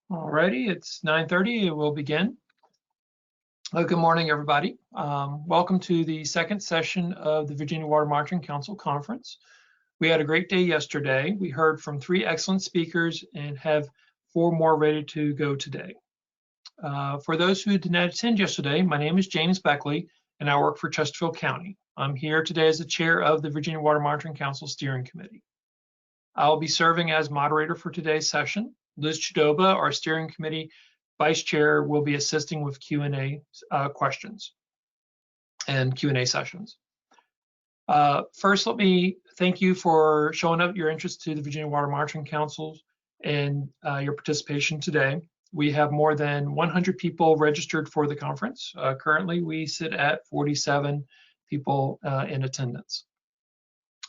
Alrighty, it's 9:30. We'll begin. Good morning, everybody. Welcome to the second session of the Virginia Water Monitoring Council Conference. We had a great day yesterday. We heard from 3 excellent speakers and have 4 more ready to go today. For those who did not attend yesterday, my name is James Beckley, and I work for Chesterfield County. I'm here today as the chair of the Virginia Water Monitoring Council Steering Committee. I'll be serving as moderator for today's session. Liz Chidoba, our steering committee vice chair, will be assisting with Q&A questions and Q&A sessions. First, let me thank you for showing up your interest to the Virginia Water Monitoring Council and your participation today. We have more than 100 people registered for the conference. Currently, we sit at 47 people in attendance.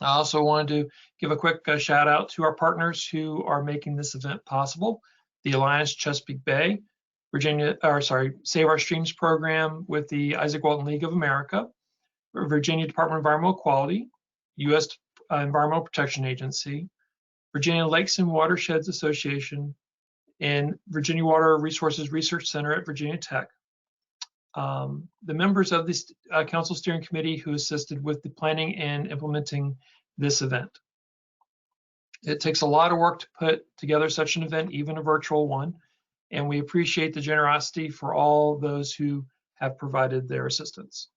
I also wanted to give a quick shout out to our partners who are making this event possible. The Alliance Chesapeake Bay, Save Our Streams program with the Izaak Walton League of America, Virginia Department of Environmental Quality, U.S. Environmental Protection Agency, Virginia Lakes and Watersheds Association, and Virginia Water Resources Research Center at Virginia Tech. The members of this Council Steering Committee who assisted with the planning and implementing this event. It takes a lot of work to put together such an event, even a virtual one, and we appreciate the generosity for all those who have provided their assistance.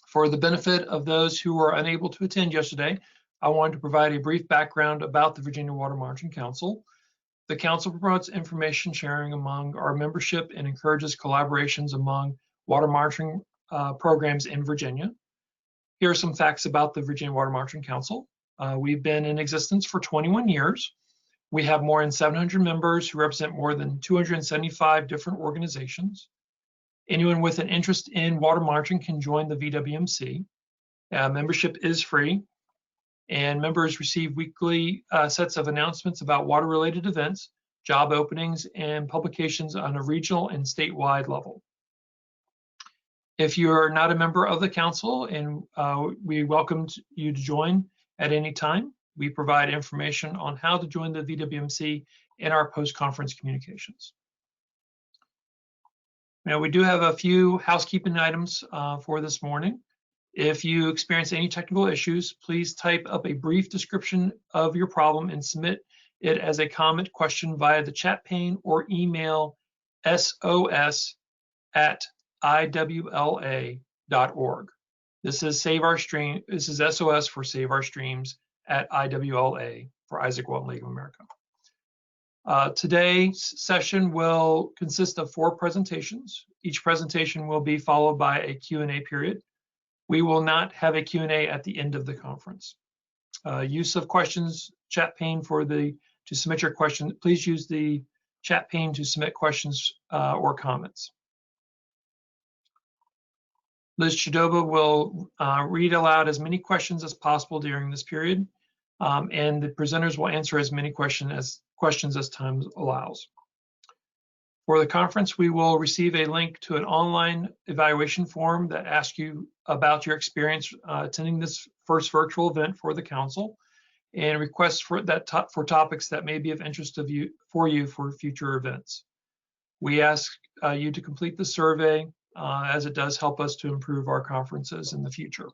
For the benefit of those who were unable to attend yesterday, I wanted to provide a brief background about the Virginia Water Monitoring Council. The Council promotes information sharing among our membership and encourages collaborations among water monitoring programs in Virginia. Here are some facts about the Virginia Water Monitoring Council. We've been in existence for 21 years. We have more than 700 members who represent more than 275 different organizations. Anyone with an interest in water monitoring can join the VWMC. Membership is free, and members receive weekly sets of announcements about water-related events, job openings, and publications on a regional and statewide level. If you're not a member of the council, and we welcome you to join at any time, we provide information on how to join the VWMC in our post-conference communications. Now, we do have a few housekeeping items for this morning. If you experience any technical issues, please type up a brief description of your problem and submit it as a comment question via the chat pane or email sos@iwla.org. This is SOS for Save Our Streams at IWLA for Izaak Walton League of America. Today's session will consist of 4 presentations. Each presentation will be followed by a Q&A period. We will not have a Q&A at the end of the conference. Use of questions chat pane to submit your question. Please use the chat pane to submit questions or comments. Liz Chidoba will read aloud as many questions as possible during this period, and the presenters will answer as many questions as time allows. For the conference, we will receive a link to an online evaluation form that asks you about your experience attending this first virtual event for the council, and requests for topics that may be of interest for you for future events. We ask you to complete the survey as it does help us to improve our conferences in the future.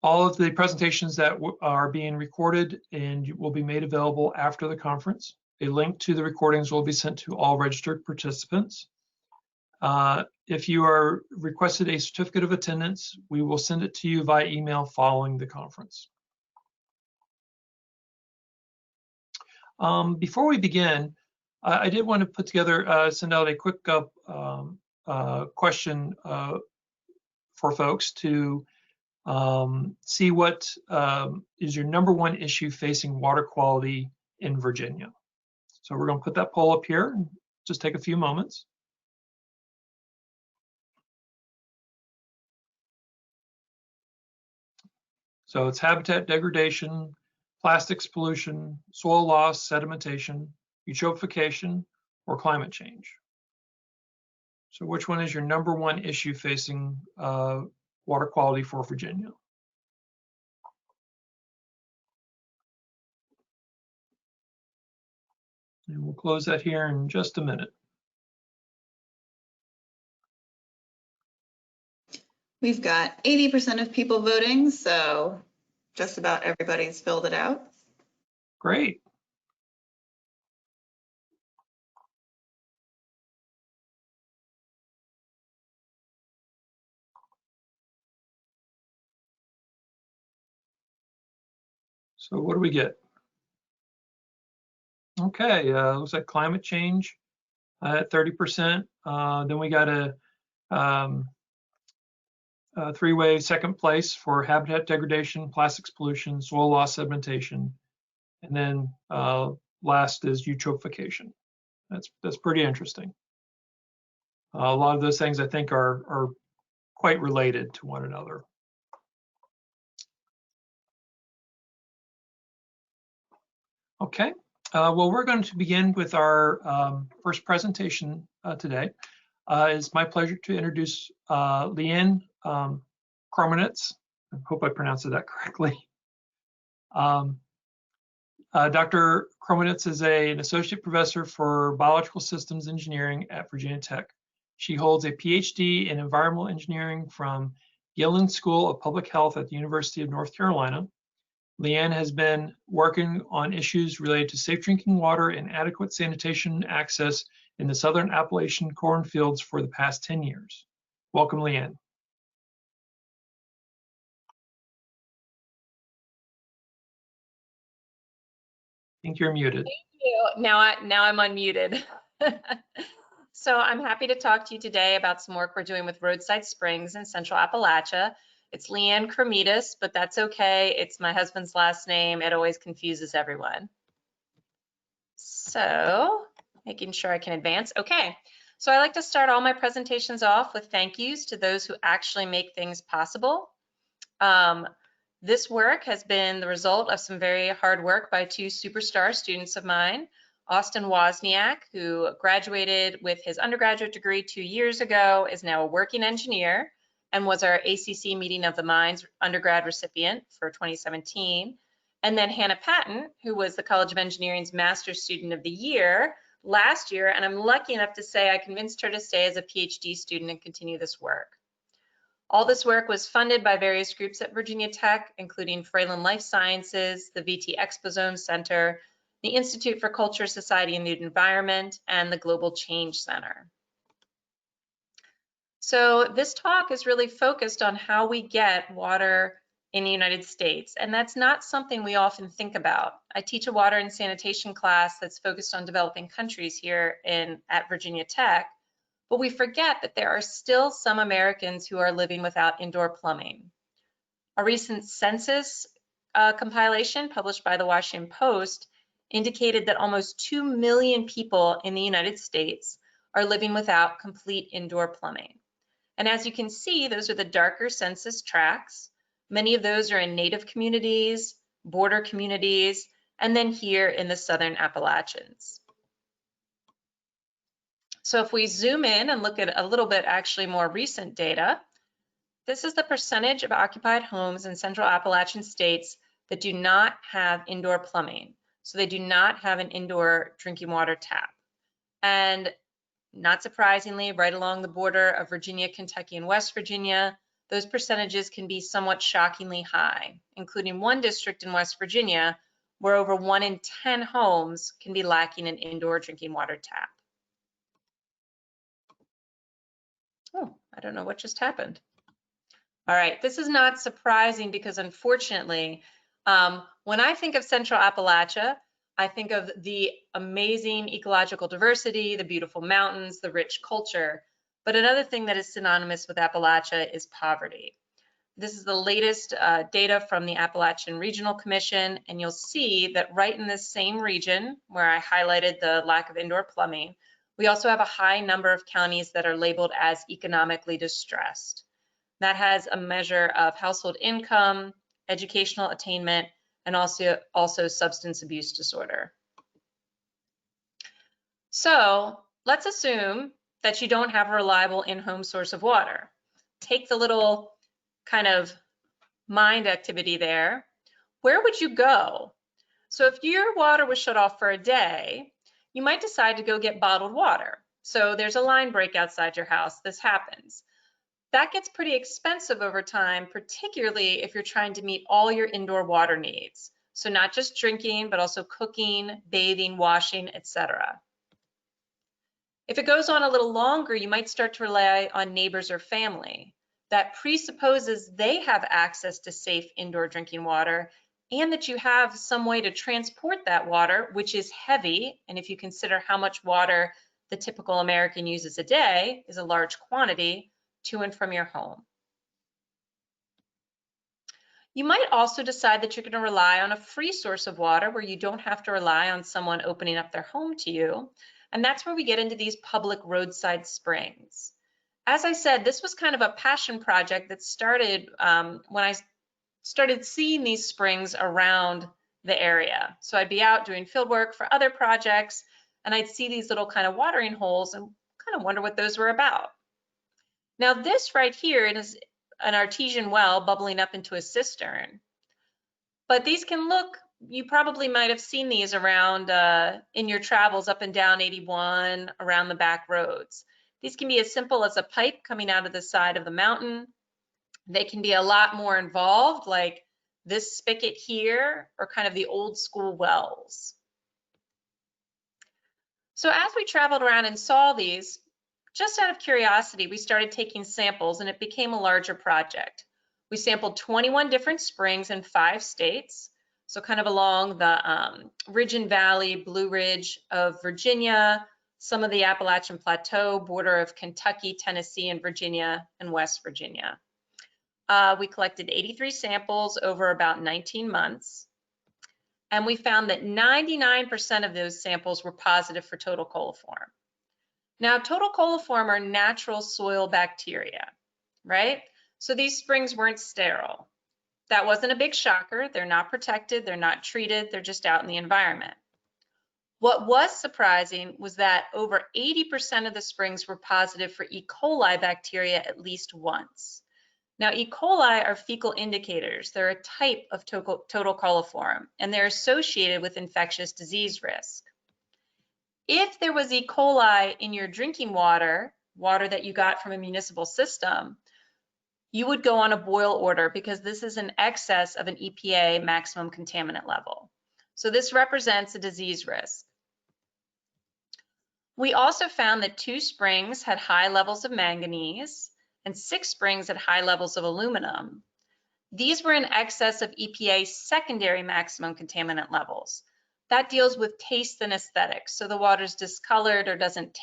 All of the presentations that are being recorded and will be made available after the conference. A link to the recordings will be sent to all registered participants. If you are requested a certificate of attendance, we will send it to you via email following the conference. Before we begin, I did want to send out a quick question for folks to see what is your #1 issue facing water quality in Virginia. So we're going to put that poll up here and just take a few moments. So it's habitat degradation, plastics pollution, soil loss, sedimentation, eutrophication, or climate change. So which one is your #1 issue facing water quality for Virginia? And we'll close that here in just a minute. We've got 80% of people voting, so just about everybody's filled it out. Great. So what do we get? Okay, looks like climate change at 30%. Then we got a three-way second place for habitat degradation, plastics pollution, soil loss, sedimentation, and then last is eutrophication. That's pretty interesting. A lot of those things I think are quite related to one another. Okay, well, we're going to begin with our first presentation today. It's my pleasure to introduce Leigh-Anne Krometis. I hope I pronounced that correctly. Dr. Krometis is an associate professor for biological systems engineering at Virginia Tech. She holds a PhD in environmental engineering from Gillen School of Public Health at the University of North Carolina. Leigh-Anne has been working on issues related to safe drinking water and adequate sanitation access in the southern Appalachian cornfields for the past 10 years. Welcome, Leigh-Anne. I think you're muted. Thank you. Now I'm unmuted. So I'm happy to talk to you today about some work we're doing with Roadside Springs in Central Appalachia. It's Leigh-Anne Krometis, but that's okay. It's my husband's last name. It always confuses everyone. So making sure I can advance. Okay. So I like to start all my presentations off with thank yous to those who actually make things possible. This work has been the result of some very hard work by two superstar students of mine. Austin Wozniak, who graduated with his undergraduate degree 2 years ago, is now a working engineer and was our ACC Meeting of the Minds undergrad recipient for 2017. And then Hannah Patton, who was the College of Engineering's Master's Student of the Year last year, and I'm lucky enough to say I convinced her to stay as a PhD student and continue this work. All this work was funded by various groups at Virginia Tech, including Fralin Life Sciences, the VT Exposome Center, the Institute for Culture, Society, and the Environment, and the Global Change Center. So this talk is really focused on how we get water in the United States, and that's not something we often think about. I teach a water and sanitation class that's focused on developing countries here at Virginia Tech, but we forget that there are still some Americans who are living without indoor plumbing. A recent census compilation published by the Washington Post indicated that almost 2 million people in the United States are living without complete indoor plumbing. And as you can see, those are the darker census tracts. Many of those are in native communities, border communities, and then here in the southern Appalachians. So if we zoom in and look at a little bit actually more recent data, this is the percentage of occupied homes in central Appalachian states that do not have indoor plumbing. So they do not have an indoor drinking water tap. And not surprisingly, right along the border of Virginia, Kentucky, and West Virginia, those percentages can be somewhat shockingly high, including one district in West Virginia where over 1 in 10 homes can be lacking an indoor drinking water tap. Oh, I don't know what just happened. All right, this is not surprising because unfortunately, when I think of Central Appalachia, I think of the amazing ecological diversity, the beautiful mountains, the rich culture. But another thing that is synonymous with Appalachia is poverty. This is the latest data from the Appalachian Regional Commission, and you'll see that right in this same region where I highlighted the lack of indoor plumbing, we also have a high number of counties that are labeled as economically distressed. That has a measure of household income, educational attainment, and also substance abuse disorder. So let's assume that you don't have a reliable in-home source of water. Take the little kind of mind activity there. Where would you go? So if your water was shut off for a day, you might decide to go get bottled water. So there's a line break outside your house. This happens. That gets pretty expensive over time, particularly if you're trying to meet all your indoor water needs. So not just drinking, but also cooking, bathing, washing, etc. If it goes on a little longer, you might start to rely on neighbors or family. That presupposes they have access to safe indoor drinking water and that you have some way to transport that water, which is heavy. And if you consider how much water the typical American uses a day is a large quantity, to and from your home. You might also decide that you're going to rely on a free source of water where you don't have to rely on someone opening up their home to you. And that's where we get into these public roadside springs. As I said, this was kind of a passion project that started when I started seeing these springs around the area. So I'd be out doing field work for other projects, and I'd see these little kind of watering holes and kind of wonder what those were about. Now this right here is an artesian well bubbling up into a cistern. But these can look, you probably might have seen these around in your travels up and down 81, around the back roads. These can be as simple as a pipe coming out of the side of the mountain. They can be a lot more involved, like this spigot here, or kind of the old school wells. So as we traveled around and saw these, just out of curiosity, we started taking samples and it became a larger project. We sampled 21 different springs in 5 states. So kind of along the Ridge and Valley, Blue Ridge of Virginia, some of the Appalachian Plateau, border of Kentucky, Tennessee, and Virginia, and West Virginia. We collected 83 samples over about 19 months. And we found that 99% of those samples were positive for total coliform. Now, total coliform are natural soil bacteria, right? So these springs weren't sterile. That wasn't a big shocker. They're not protected, they're not treated, they're just out in the environment. What was surprising was that over 80% of the springs were positive for E. coli bacteria at least once. Now, E. coli are fecal indicators. They're a type of total coliform, and they're associated with infectious disease risk. If there was E. coli in your drinking water, water that you got from a municipal system, you would go on a boil order because this is in excess of an EPA maximum contaminant level. So this represents a disease risk. We also found that 2 springs had high levels of manganese and 6 springs had high levels of aluminum. These were in excess of EPA secondary maximum contaminant levels. That deals with taste and aesthetics. So the water's discolored or doesn't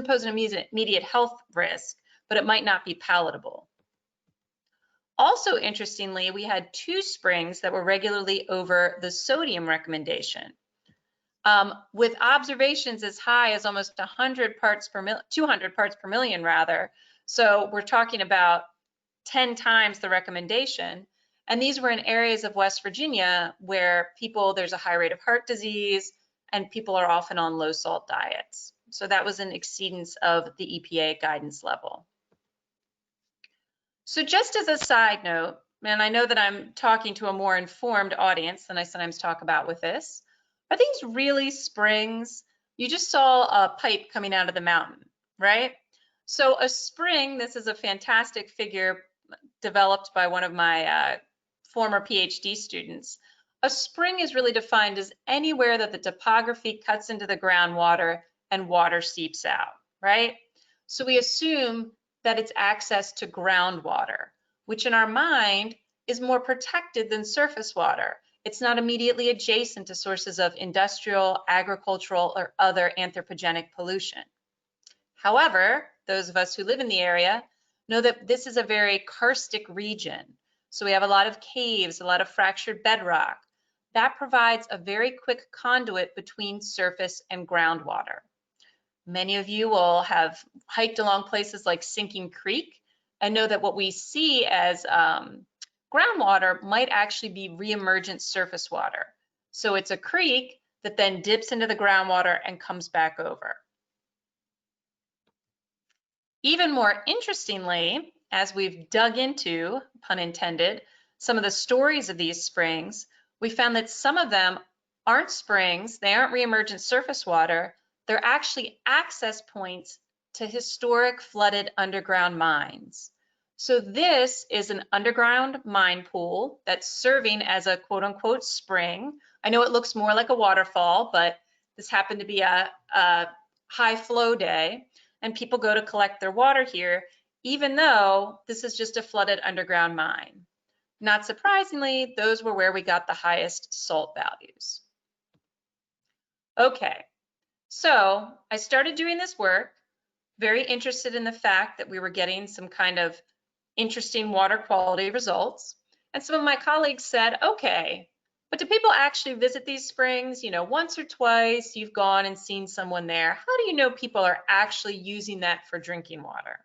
pose an immediate health risk, but it might not be palatable. Also, interestingly, we had 2 springs that were regularly over the sodium recommendation, with observations as high as almost 200 parts per million rather. So we're talking about 10 times the recommendation. And these were in areas of West Virginia where there's a high rate of heart disease and people are often on low salt diets. So that was an exceedance of the EPA guidance level. So just as a side note, and I know that I'm talking to a more informed audience than I sometimes talk about with this, are these really springs? You just saw a pipe coming out of the mountain, right? So a spring, this is a fantastic figure developed by one of my former PhD students. A spring is really defined as anywhere that the topography cuts into the groundwater and water seeps out, right? So we assume that it's access to groundwater, which in our mind is more protected than surface water. It's not immediately adjacent to sources of industrial, agricultural, or other anthropogenic pollution. However, those of us who live in the area know that this is a very karstic region. So we have a lot of caves, a lot of fractured bedrock. That provides a very quick conduit between surface and groundwater. Many of you will have hiked along places like Sinking Creek and know that what we see as groundwater might actually be reemergent surface water. So it's a creek that then dips into the groundwater and comes back over. Even more interestingly, as we've dug into, pun intended, some of the stories of these springs, we found that some of them aren't springs, they aren't reemergent surface water, they're actually access points to historic flooded underground mines. So this is an underground mine pool that's serving as a quote unquote spring. I know it looks more like a waterfall, but this happened to be a high flow day, and people go to collect their water here, even though this is just a flooded underground mine. Not surprisingly, those were where we got the highest salt values. Okay, so I started doing this work, very interested in the fact that we were getting some kind of interesting water quality results. And some of my colleagues said, okay, but do people actually visit these springs? You know, once or twice you've gone and seen someone there. How do you know people are actually using that for drinking water?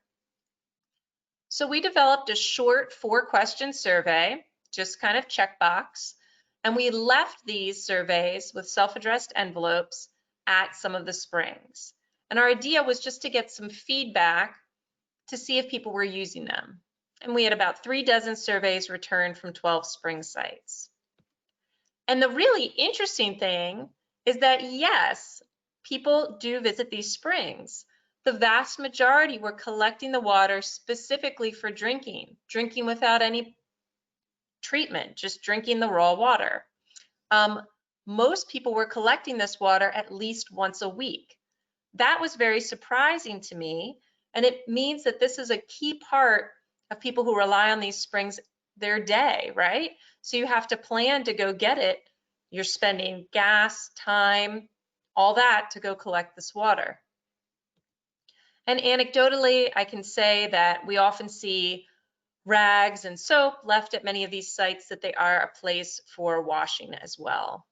So we developed a short 4-question survey, just kind of checkbox, and we left these surveys with self-addressed envelopes at some of the springs. And our idea was just to get some feedback to see if people were using them. And we had about 3 dozen surveys returned from 12 spring sites. And the really interesting thing is that yes, people do visit these springs. The vast majority were collecting the water specifically for drinking without any treatment, just drinking the raw water. Most people were collecting this water at least once a week. That was very surprising to me, and it means that this is a key part of people who rely on these springs their day, right? So you have to plan to go get it. You're spending gas, time, all that to go collect this water. And anecdotally, I can say that we often see rags and soap left at many of these sites, that they are a place for washing as well.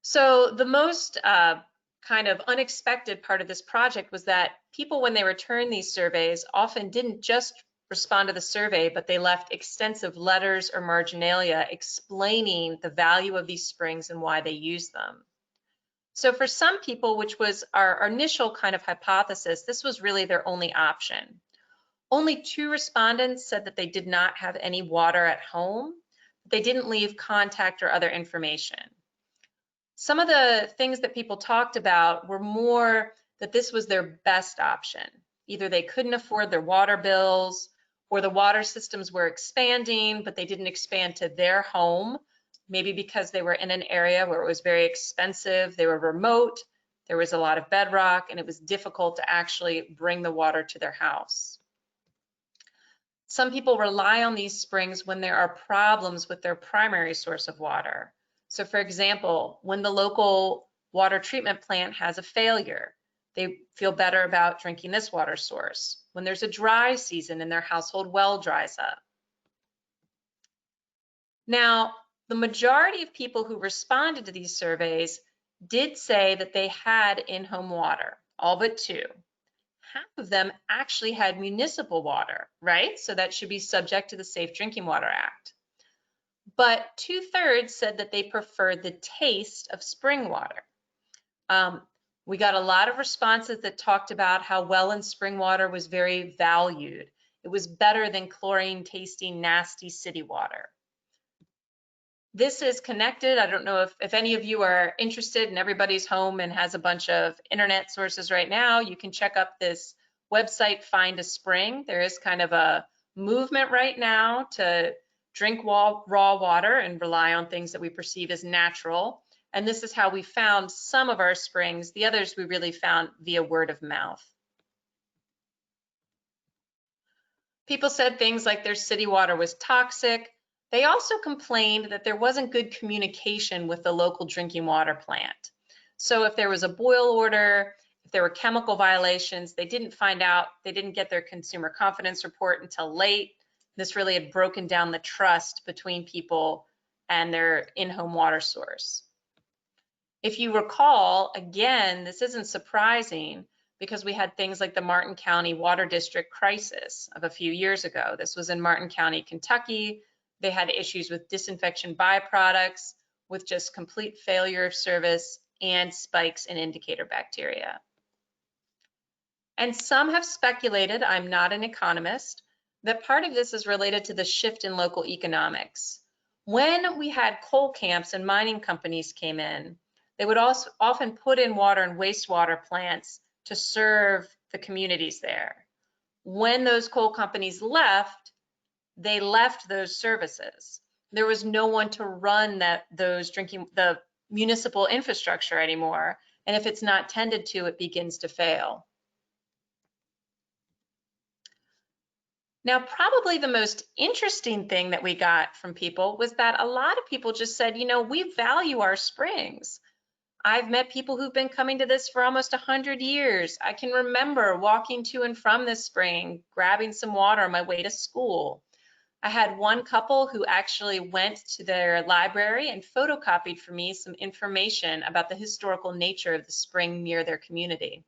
So the most kind of unexpected part of this project was that people, when they returned these surveys, often didn't just respond to the survey, but they left extensive letters or marginalia explaining the value of these springs and why they use them. So for some people, which was our initial kind of hypothesis, this was really their only option. Only 2 respondents said that they did not have any water at home. They didn't leave contact or other information. Some of the things that people talked about were more that this was their best option. Either they couldn't afford their water bills, or the water systems were expanding, but they didn't expand to their home, maybe because they were in an area where it was very expensive, they were remote, there was a lot of bedrock, and it was difficult to actually bring the water to their house. Some people rely on these springs when there are problems with their primary source of water. So for example, when the local water treatment plant has a failure, they feel better about drinking this water source. When there's a dry season and their household well dries up. Now, the majority of people who responded to these surveys did say that they had in-home water, all but 2. Half of them actually had municipal water, right? So that should be subject to the Safe Drinking Water Act. But 2/3 said that they preferred the taste of spring water. We got a lot of responses that talked about how well in spring water was very valued. It was better than chlorine tasting nasty city water. This is connected. I don't know if any of you are interested, and everybody's home and has a bunch of internet sources right now. You can check up this website, Find a Spring. There is kind of a movement right now to drink raw water and rely on things that we perceive as natural. And this is how we found some of our springs. The others we really found via word of mouth. People said things like their city water was toxic. They also complained that there wasn't good communication with the local drinking water plant. So if there was a boil order, if there were chemical violations, they didn't find out, they didn't get their consumer confidence report until late. This really had broken down the trust between people and their in-home water source. If you recall, again, this isn't surprising because we had things like the Martin County Water District crisis of a few years ago. This was in Martin County, Kentucky. They had issues with disinfection byproducts, with just complete failure of service and spikes in indicator bacteria. And some have speculated, I'm not an economist, that part of this is related to the shift in local economics. When we had coal camps and mining companies came in, they would also often put in water and wastewater plants to serve the communities there. When those coal companies left, they left those services. There was no one to run the municipal infrastructure anymore. And if it's not tended to, it begins to fail. Now, probably the most interesting thing that we got from people was that a lot of people just said, you know, we value our springs. I've met people who've been coming to this for almost 100 years. I can remember walking to and from this spring, grabbing some water on my way to school. I had one couple who actually went to their library and photocopied for me some information about the historical nature of the spring near their community.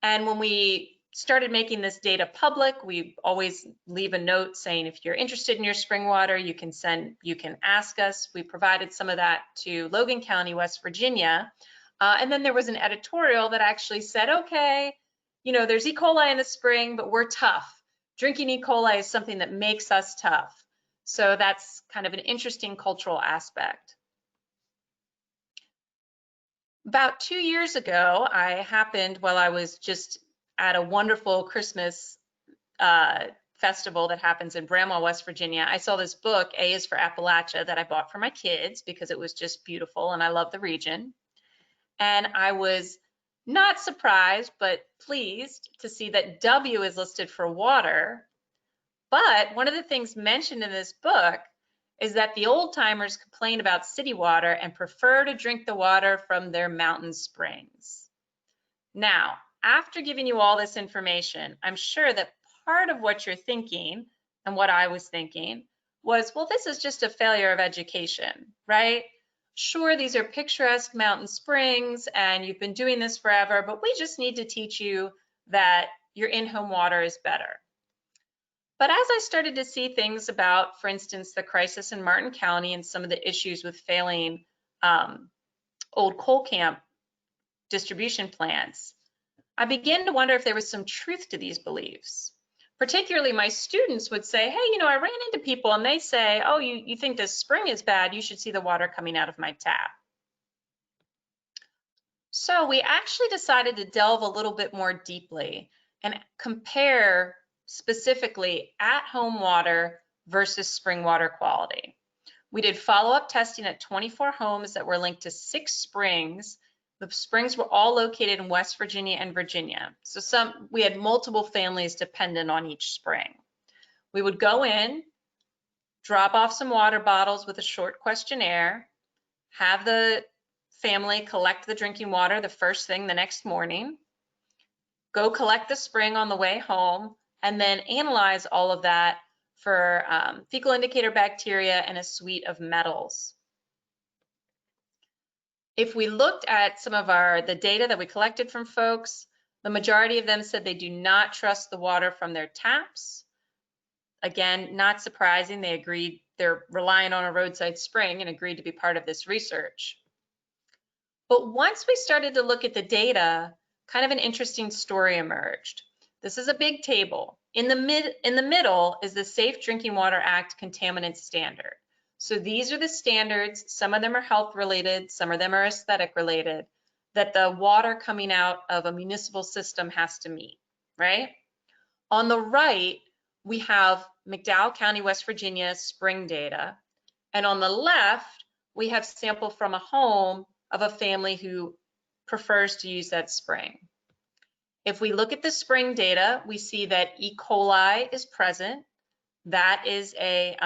And when we started making this data public, we always leave a note saying if you're interested in your spring water, you can ask us. We provided some of that to Logan County, West Virginia. And then there was an editorial that actually said, okay, you know, there's E. coli in the spring, but we're tough. Drinking E. coli is something that makes us tough. So that's kind of an interesting cultural aspect. About 2 years ago, while I was just at a wonderful Christmas festival that happens in Bramwell, West Virginia, I saw this book, A is for Appalachia, that I bought for my kids because it was just beautiful and I love the region. And I was not surprised, but pleased to see that W is listed for water. But one of the things mentioned in this book is that the old timers complain about city water and prefer to drink the water from their mountain springs. Now, after giving you all this information, I'm sure that part of what you're thinking and what I was thinking was, well, this is just a failure of education, right? Sure, these are picturesque mountain springs and you've been doing this forever, but we just need to teach you that your in-home water is better. But as I started to see things about, for instance, the crisis in Martin County and some of the issues with failing old coal camp distribution plants, I began to wonder if there was some truth to these beliefs. Particularly my students would say, hey, you know, I ran into people and they say, oh, you think this spring is bad, you should see the water coming out of my tap. So we actually decided to delve a little bit more deeply and compare specifically at-home water versus spring water quality. We did follow-up testing at 24 homes that were linked to 6 springs. The springs were all located in West Virginia and Virginia. So we had multiple families dependent on each spring. We would go in, drop off some water bottles with a short questionnaire, have the family collect the drinking water the first thing the next morning, go collect the spring on the way home, and then analyze all of that for fecal indicator bacteria and a suite of metals. If we looked at some of the data that we collected from folks, the majority of them said they do not trust the water from their taps. Again, not surprising, they agreed they're relying on a roadside spring and agreed to be part of this research. But once we started to look at the data, kind of an interesting story emerged. This is a big table. In the middle is the Safe Drinking Water Act contaminant standard. So these are the standards. Some of them are health related, some of them are aesthetic related, that the water coming out of a municipal system has to meet, right? On the right, we have McDowell County, West Virginia spring data. And on the left, we have sample from a home of a family who prefers to use that spring. If we look at the spring data, we see that E. coli is present. That is a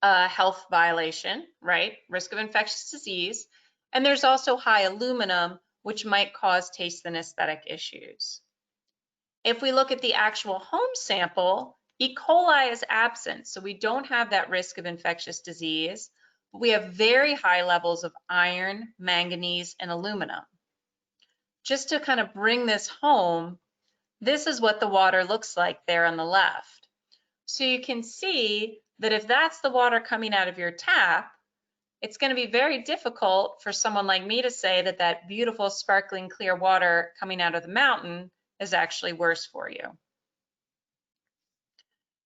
health violation, right? Risk of infectious disease. And there's also high aluminum, which might cause taste and aesthetic issues. If we look at the actual home sample, E. coli is absent, so we don't have that risk of infectious disease. But we have very high levels of iron, manganese, and aluminum. Just to kind of bring this home, this is what the water looks like there on the left. So you can see that if that's the water coming out of your tap, it's going to be very difficult for someone like me to say that that beautiful, sparkling, clear water coming out of the mountain is actually worse for you.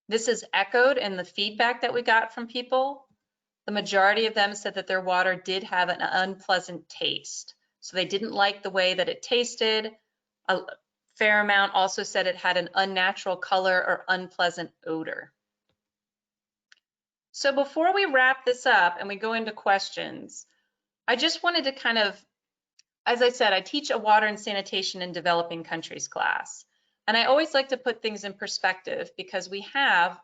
This is echoed in the feedback that we got from people. the majority of them said that their water did have an unpleasant taste. So they didn't like the way that it tasted. A fair amount also said it had an unnatural color or unpleasant odor. So before we wrap this up and we go into questions, I just wanted to kind of, as I said, I teach a water and sanitation in developing countries class. And I always like to put things in perspective because we have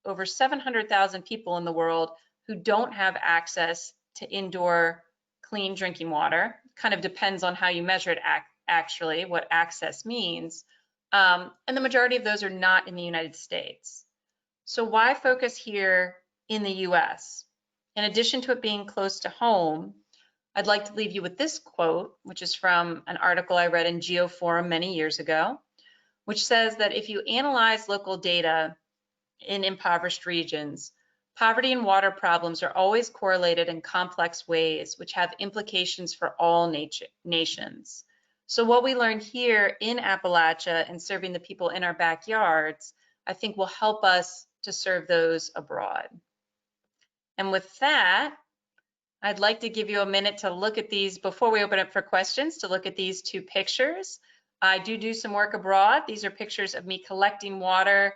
over 700,000 people in the world who don't have access to indoor clean drinking water. Kind of depends on how you measure it actually, what access means. And the majority of those are not in the United States. So why focus here in the US? In addition to it being close to home, I'd like to leave you with this quote, which is from an article I read in GeoForum many years ago, which says that if you analyze local data in impoverished regions, poverty and water problems are always correlated in complex ways, which have implications for all nations. So what we learned here in Appalachia and serving the people in our backyards, I think will help us to serve those abroad. And with that, I'd like to give you a minute to look at these before we open up for questions, to look at these two pictures. I do some work abroad. These are pictures of me collecting water.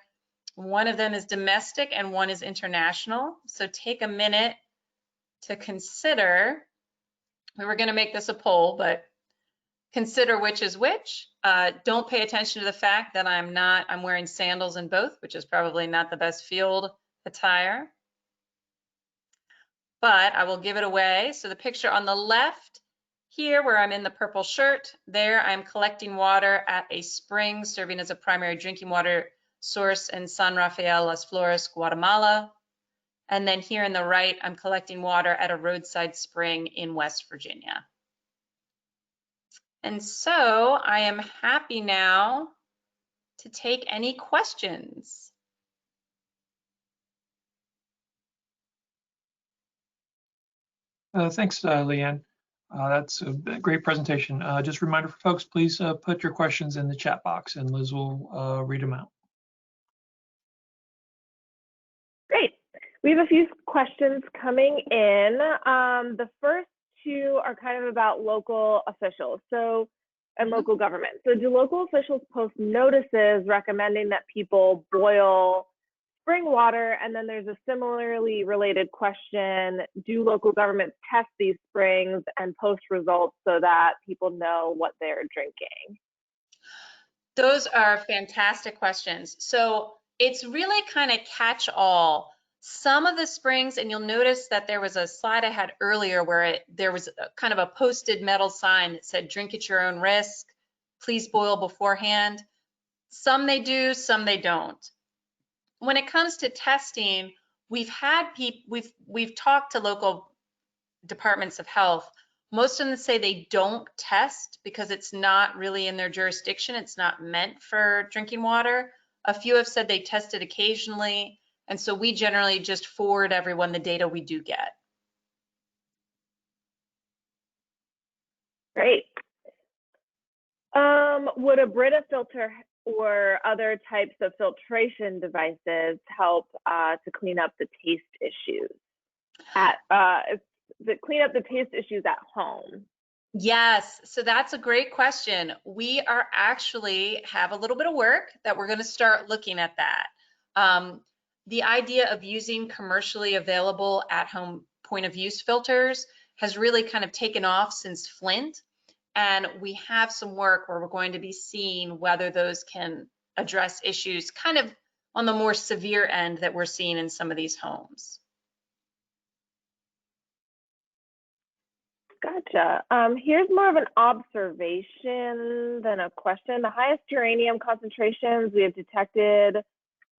One of them is domestic and one is international. So take a minute to consider. We were going to make this a poll, but consider which is which. Don't pay attention to the fact that I'm wearing sandals in both, which is probably not the best field attire. But I will give it away. So the picture on the left here, where I'm in the purple shirt, there I'm collecting water at a spring serving as a primary drinking water source in San Rafael Las Flores, Guatemala. And then here in the right, I'm collecting water at a roadside spring in West Virginia. And so I am happy now to take any questions. Thanks, Leigh-Anne. That's a great presentation. Just a reminder for folks, please put your questions in the chat box and Liz will read them out. Great. We have a few questions coming in. The first two are kind of about local officials and local government. So do local officials post notices recommending that people boil spring water? And then there's a similarly related question, do local governments test these springs and post results so that people know what they're drinking? Those are fantastic questions. So it's really kind of catch-all. Some of the springs, and you'll notice that there was a slide I had earlier where there was kind of a posted metal sign that said, drink at your own risk, please boil beforehand. Some they do, some they don't. When it comes to testing, we've talked to local departments of health. Most of them say they don't test because it's not really in their jurisdiction. It's not meant for drinking water. A few have said they test it occasionally. And so we generally just forward everyone the data we do get. Great. Would a Brita filter or other types of filtration devices help to clean up the taste issues clean up the taste issues at home? Yes, so that's a great question. We are actually have a little bit of work that we're going to start looking at that. The idea of using commercially available at-home point of use filters has really kind of taken off since Flint. And we have some work where we're going to be seeing whether those can address issues kind of on the more severe end that we're seeing in some of these homes. Gotcha. Here's more of an observation than a question. The highest uranium concentrations we have detected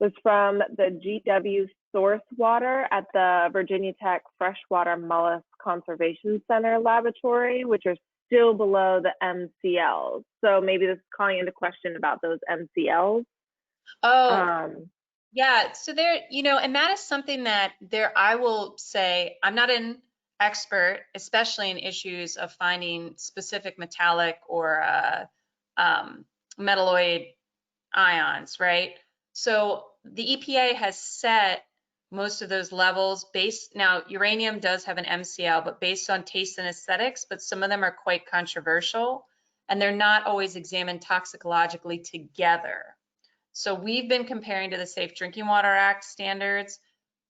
was from the GW source water at the Virginia Tech Freshwater Mollusk Conservation Center laboratory, which are still below the MCLs. So maybe this is calling into question about those MCLs. Oh, yeah. So there, and that is something that I will say, I'm not an expert, especially in issues of finding specific metallic or metalloid ions, right? So the EPA has set most of those levels now uranium does have an MCL, but based on taste and aesthetics, but some of them are quite controversial and they're not always examined toxicologically together. So we've been comparing to the Safe Drinking Water Act standards,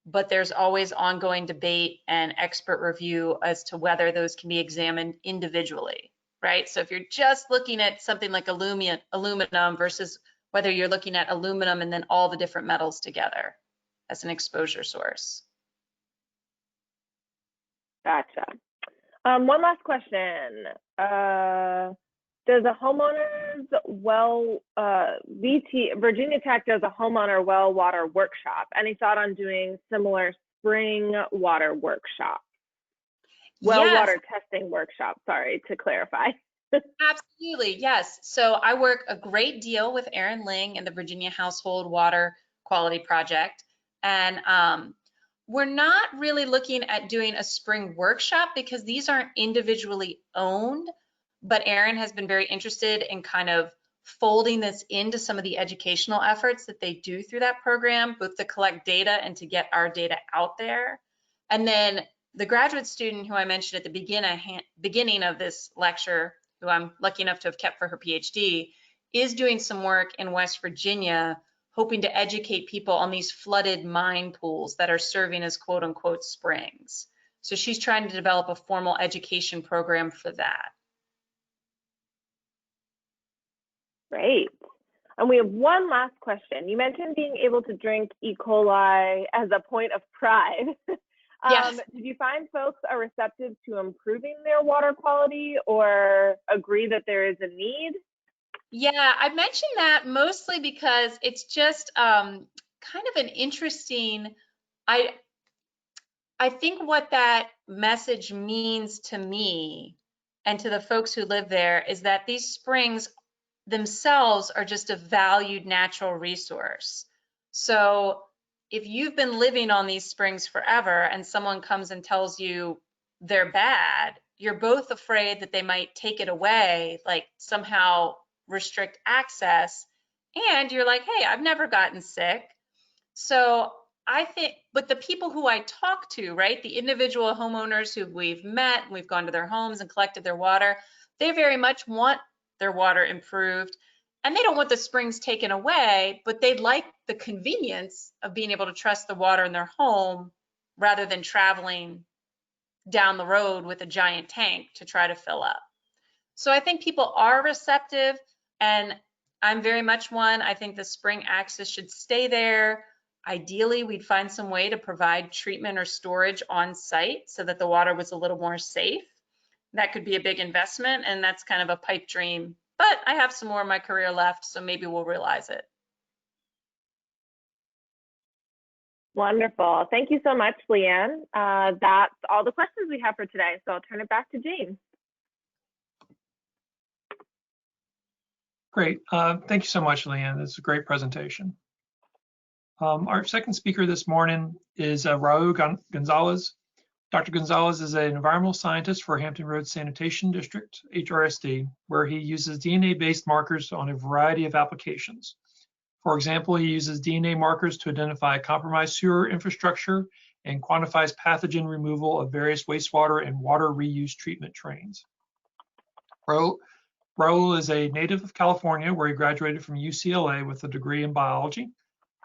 but there's always ongoing debate and expert review as to whether those can be examined individually, right? So if you're just looking at something like aluminum versus whether you're looking at aluminum and then all the different metals together as an exposure source. Gotcha. One last question. Does a homeowner's Virginia Tech does a homeowner well water workshop? Any thought on doing similar spring water workshop? Well water testing workshop, sorry, to clarify. Absolutely, yes. So I work a great deal with Erin Ling and the Virginia Household Water Quality Project. And we're not really looking at doing a spring workshop because these aren't individually owned, but Erin has been very interested in kind of folding this into some of the educational efforts that they do through that program, both to collect data and to get our data out there. And then the graduate student who I mentioned at the beginning of this lecture, who I'm lucky enough to have kept for her PhD, is doing some work in West Virginia, hoping to educate people on these flooded mine pools that are serving as quote unquote springs. So she's trying to develop a formal education program for that. Great. And we have one last question. You mentioned being able to drink E. coli as a point of pride. Yes. Did you find folks are receptive to improving their water quality or agree that there is a need? Yeah, I mentioned that mostly because it's just kind of an interesting, I think what that message means to me and to the folks who live there is that these springs themselves are just a valued natural resource. So if you've been living on these springs forever and someone comes and tells you they're bad, you're both afraid that they might take it away, like somehow restrict access, and you're like, hey, I've never gotten sick. So I think, but the people who I talk to, right, the individual homeowners who we've met, we've gone to their homes and collected their water, they very much want their water improved, and they don't want the springs taken away, but they'd like the convenience of being able to trust the water in their home rather than traveling down the road with a giant tank to try to fill up. So I think people are receptive, and I'm very much one. I think the spring access should stay there. Ideally, we'd find some way to provide treatment or storage on site so that the water was a little more safe. That could be a big investment, and that's kind of a pipe dream. But I have some more of my career left, so maybe we'll realize it. Wonderful. Thank you so much, Leigh-Anne. That's all the questions we have for today, so I'll turn it back to Jane. Great. Thank you so much, Leigh-Anne. It's a great presentation. Our second speaker this morning is Raul Gonzalez. Dr. Gonzalez is an environmental scientist for Hampton Roads Sanitation District, HRSD, where he uses DNA-based markers on a variety of applications. For example, he uses DNA markers to identify compromised sewer infrastructure and quantifies pathogen removal of various wastewater and water reuse treatment trains. Raul is a native of California, where he graduated from UCLA with a degree in biology.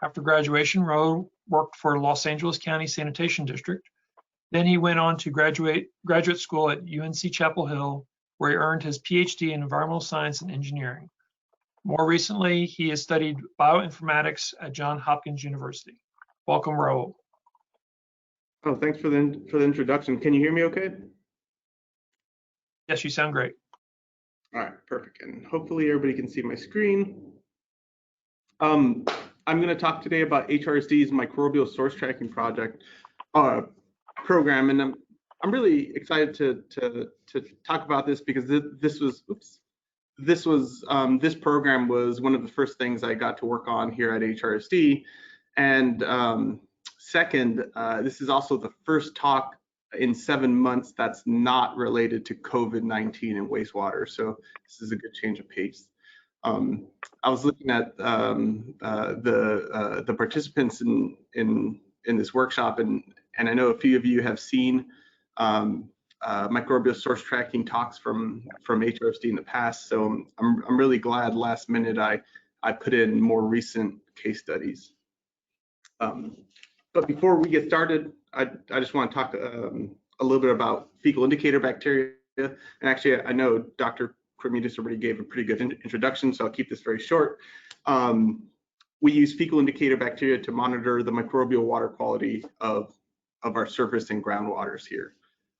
After graduation, Raul worked for Los Angeles County Sanitation District. Then he went on to graduate school at UNC Chapel Hill, where he earned his PhD in environmental science and engineering. More recently, he has studied bioinformatics at Johns Hopkins University. Welcome, Raul. Oh, thanks for the introduction. Can you hear me okay? Yes, you sound great. All right, perfect. And hopefully everybody can see my screen. I'm going to talk today about HRSD's microbial source tracking project program, and I'm really excited to talk about this because this program was one of the first things I got to work on here at HRSD, and second, this is also the first talk in 7 months that's not related to COVID-19 and wastewater, so this is a good change of pace. I was looking at the participants in this workshop, and I know a few of you have seen microbial source tracking talks from HRSD in the past. So I'm really glad last minute I put in more recent case studies. But before we get started, I just want to talk a little bit about fecal indicator bacteria. And actually, I know Dr. Krometis already gave a pretty good introduction, so I'll keep this very short. We use fecal indicator bacteria to monitor the microbial water quality of our surface and groundwaters here,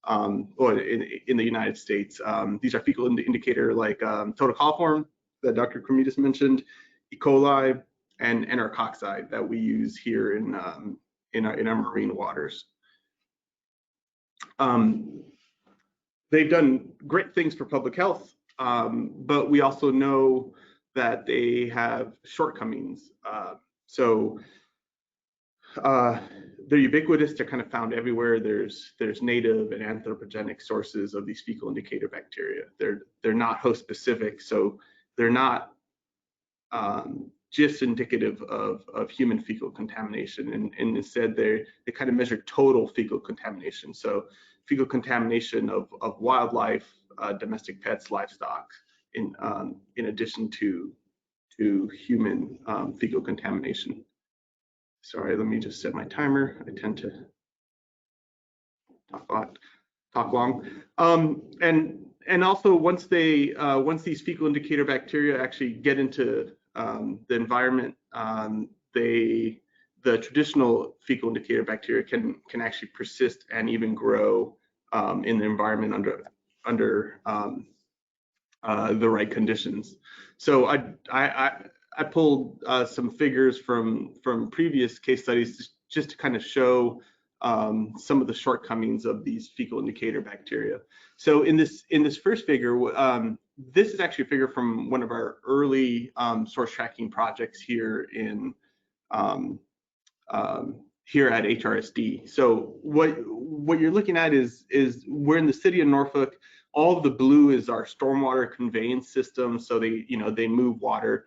or in the United States. These are fecal indicator like total coliform that Dr. Krometis mentioned, E. coli, and enterococci that we use here in our marine waters. They've done great things for public health, but we also know that they have shortcomings. They're ubiquitous. They're kind of found everywhere. There's native and anthropogenic sources of these fecal indicator bacteria. They're not host specific, so they're not just indicative of human fecal contamination, and instead they kind of measure total fecal contamination. So fecal contamination of wildlife, domestic pets, livestock, in addition to human fecal contamination. Sorry, let me just set my timer. I tend to talk long. And also once these fecal indicator bacteria actually get into the environment, the traditional fecal indicator bacteria can actually persist and even grow in the environment under the right conditions. So I pulled some figures from previous case studies just to kind of show some of the shortcomings of these fecal indicator bacteria. So in this first figure, this is actually a figure from one of our early source tracking projects here here at HRSD. So what you're looking at is we're in the city of Norfolk. All of the blue is our stormwater conveyance system. So they move water,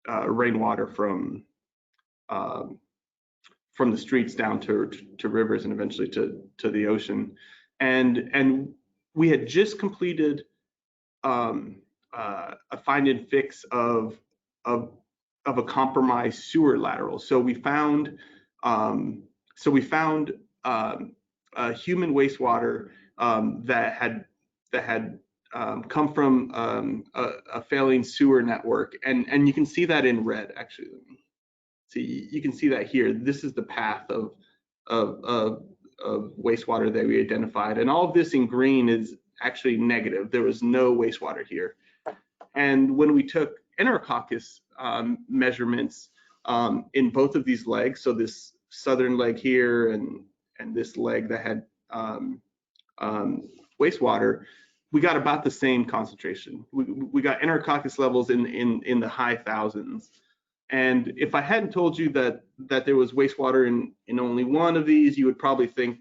rainwater from the streets down to rivers and eventually to the ocean. And we had just completed a find and fix of a compromised sewer lateral. So we found human wastewater that had come from a failing sewer network, and you can see that in red. Actually, let me see. You can see that here. This is the path of wastewater that we identified, and all of this in green is actually negative. There was no wastewater here. And when we took enterococcus measurements in both of these legs, so this southern leg here and this leg that had wastewater, we got about the same concentration. We got enterococcus levels in the high thousands. And if I hadn't told you that there was wastewater in only one of these, you would probably think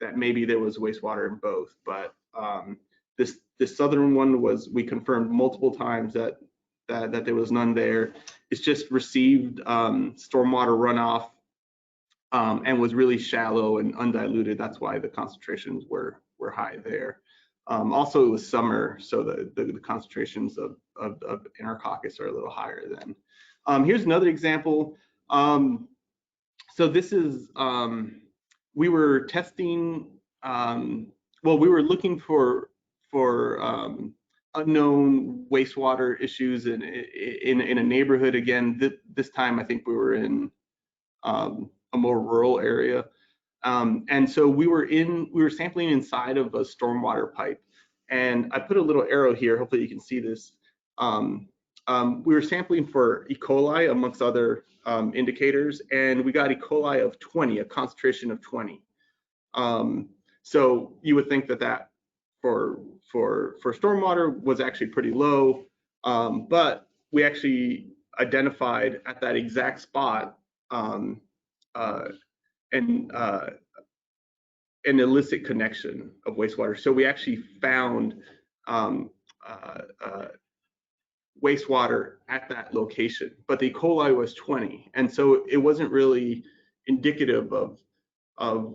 that maybe there was wastewater in both. But this southern one we confirmed multiple times that there was none there. It's just received stormwater runoff and was really shallow and undiluted. That's why the concentrations were high there. Also, it was summer, so the concentrations of enterococcus are a little higher then. Here's another example. So this is, we were testing, we were looking for unknown wastewater issues in a neighborhood. Again, this time I think we were in a more rural area. And so we were sampling inside of a stormwater pipe. And I put a little arrow here, hopefully you can see this. We were sampling for E. coli amongst other indicators, and we got E. coli of 20, a concentration of 20. So you would think that for stormwater was actually pretty low, but we actually identified at that exact spot an illicit connection of wastewater. So we actually found wastewater at that location, but the E. coli was 20, and so it wasn't really indicative of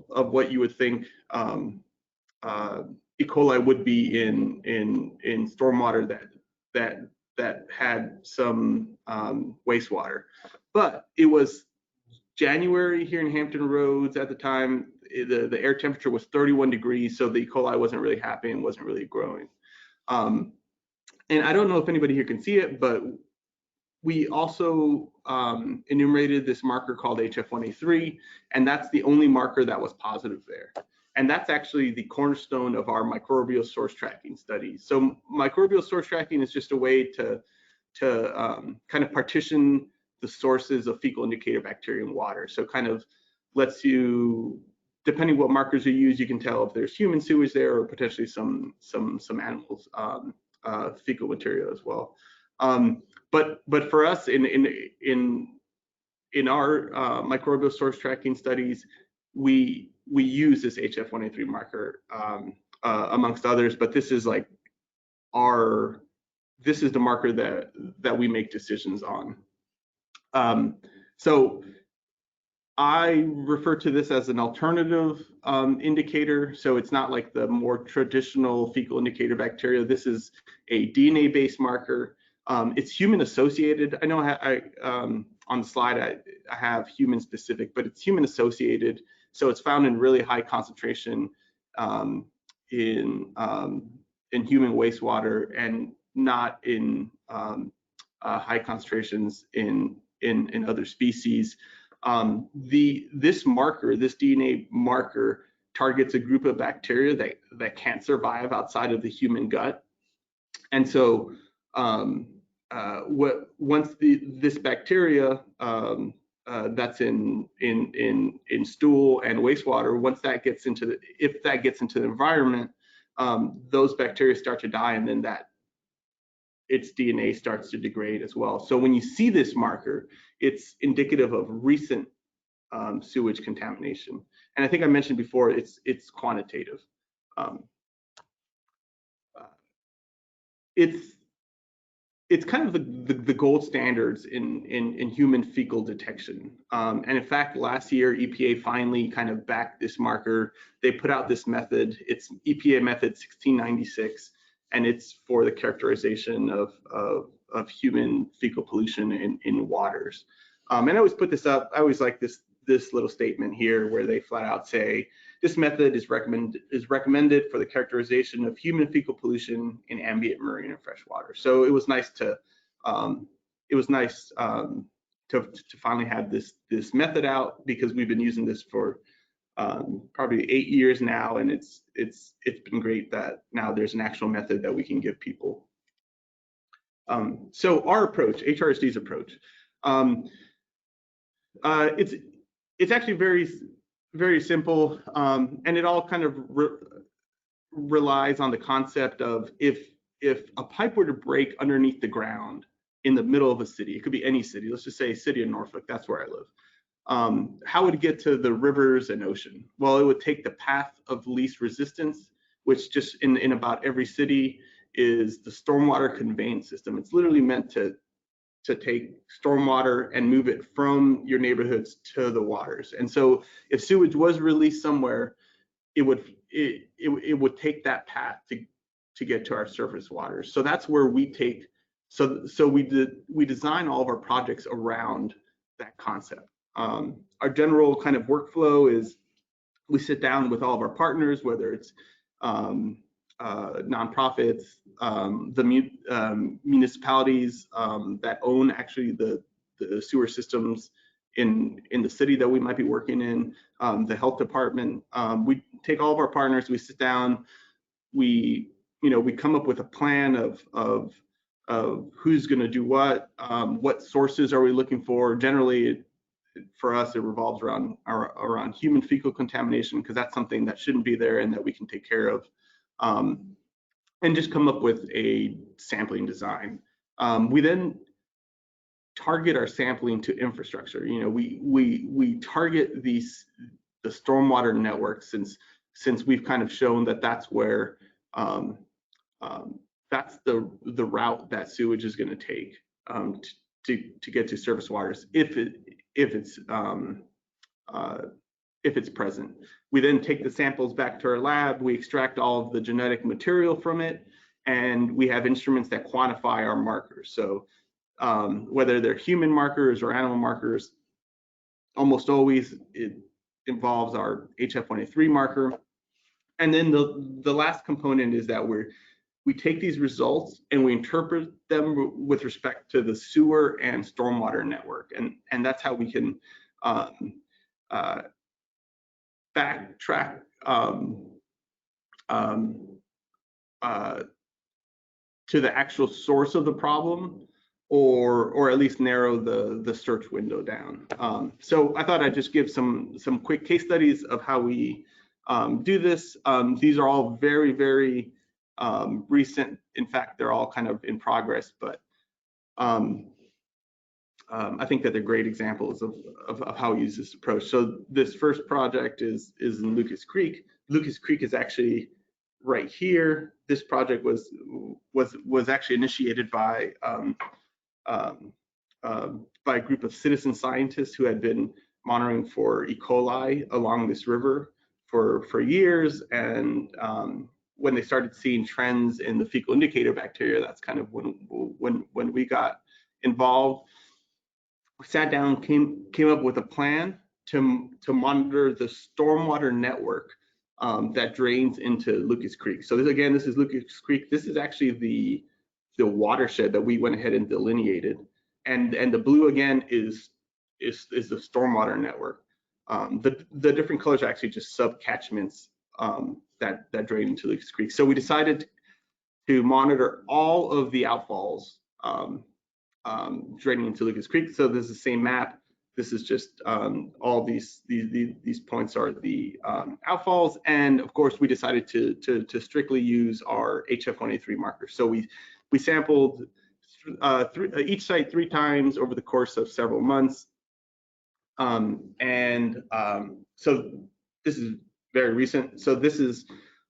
what you would think E. coli would be in stormwater that had some wastewater. But it was January here in Hampton Roads at the time. The air temperature was 31 degrees, so the E. coli wasn't really happening, wasn't really growing. And I don't know if anybody here can see it, but we also enumerated this marker called HF1A3, and that's the only marker that was positive there. And that's actually the cornerstone of our microbial source tracking studies. So microbial source tracking is just a way to kind of partition the sources of fecal indicator bacteria in water. So kind of lets you, depending what markers you use, you can tell if there's human sewage there or potentially some animals fecal material as well. But for us in our microbial source tracking studies, we use this HF1A3 marker amongst others, but this is like this is the marker that we make decisions on. So I refer to this as an alternative indicator. So it's not like the more traditional fecal indicator bacteria. This is a DNA-based marker. It's human associated. I know on the slide I have human specific, but it's human associated. So it's found in really high concentration in human wastewater and not in high concentrations in other species. This marker, this DNA marker, targets a group of bacteria that can't survive outside of the human gut. And so once this bacteria that's in stool and wastewater, once that gets into if that gets into the environment, those bacteria start to die, and then its DNA starts to degrade as well. So when you see this marker, it's indicative of recent sewage contamination. And I think I mentioned before, it's quantitative. It's kind of the gold standards in human fecal detection. And in fact, last year, EPA finally kind of backed this marker. They put out this method. It's EPA method 1696, and it's for the characterization of human fecal pollution in waters. And I always put this up. I always like this little statement here where they flat out say, this method is recommended for the characterization of human fecal pollution in ambient marine and freshwater. So it was nice to finally have this method out, because we've been using this for probably 8 years now, and it's been great that now there's an actual method that we can give people. So our approach, HRSD's approach, it's actually very simple, and it all kind of relies on the concept of if a pipe were to break underneath the ground in the middle of a city, it could be any city, let's just say city of Norfolk, that's where I live. How would it get to the rivers and ocean? Well, it would take the path of least resistance, which just in about every city is the stormwater conveyance system. It's literally meant to take stormwater and move it from your neighborhoods to the waters. And so if sewage was released somewhere, it would take that path to get to our surface waters. So that's where we take, so we design all of our projects around that concept. Our general kind of workflow is we sit down with all of our partners, whether it's nonprofits, the municipalities that own actually the sewer systems in the city that we might be working in, the health department. We take all of our partners, we sit down, we come up with a plan of who's going to do what sources are we looking for. Generally, for us, it revolves around human fecal contamination, because that's something that shouldn't be there and that we can take care of. And just come up with a sampling design. We then target our sampling to infrastructure. We target the stormwater network, since we've kind of shown that that's where that's the route that sewage is going to take to get to surface waters if it's if it's present. We then take the samples back to our lab, we extract all of the genetic material from it, and we have instruments that quantify our markers. So whether they're human markers or animal markers, almost always it involves our HF1A3 marker. And then the last component is that we take these results and we interpret them with respect to the sewer and stormwater network. And that's how we can backtrack to the actual source of the problem, or at least narrow the search window down. So I thought I'd just give some quick case studies of how we do this. These are all very, very recent. In fact, they're all kind of in progress, but I think that they're great examples of how we use this approach. So this first project is in Lucas Creek. Lucas Creek is actually right here. This project was actually initiated by a group of citizen scientists who had been monitoring for E. coli along this river for years, and when they started seeing trends in the fecal indicator bacteria, that's kind of when we got involved. We sat down, came up with a plan to monitor the stormwater network that drains into Lucas Creek. So this is Lucas Creek. This is actually the watershed that we went ahead and delineated, and the blue again is the stormwater network. The different colors are actually just subcatchments that drain into Lucas Creek. So we decided to monitor all of the outfalls draining into Lucas Creek. So this is the same map. This is just all these points are the outfalls, and of course we decided to strictly use our HF1A3 marker. So we sampled each site 3 times over the course of several months, so this is very recent. So this is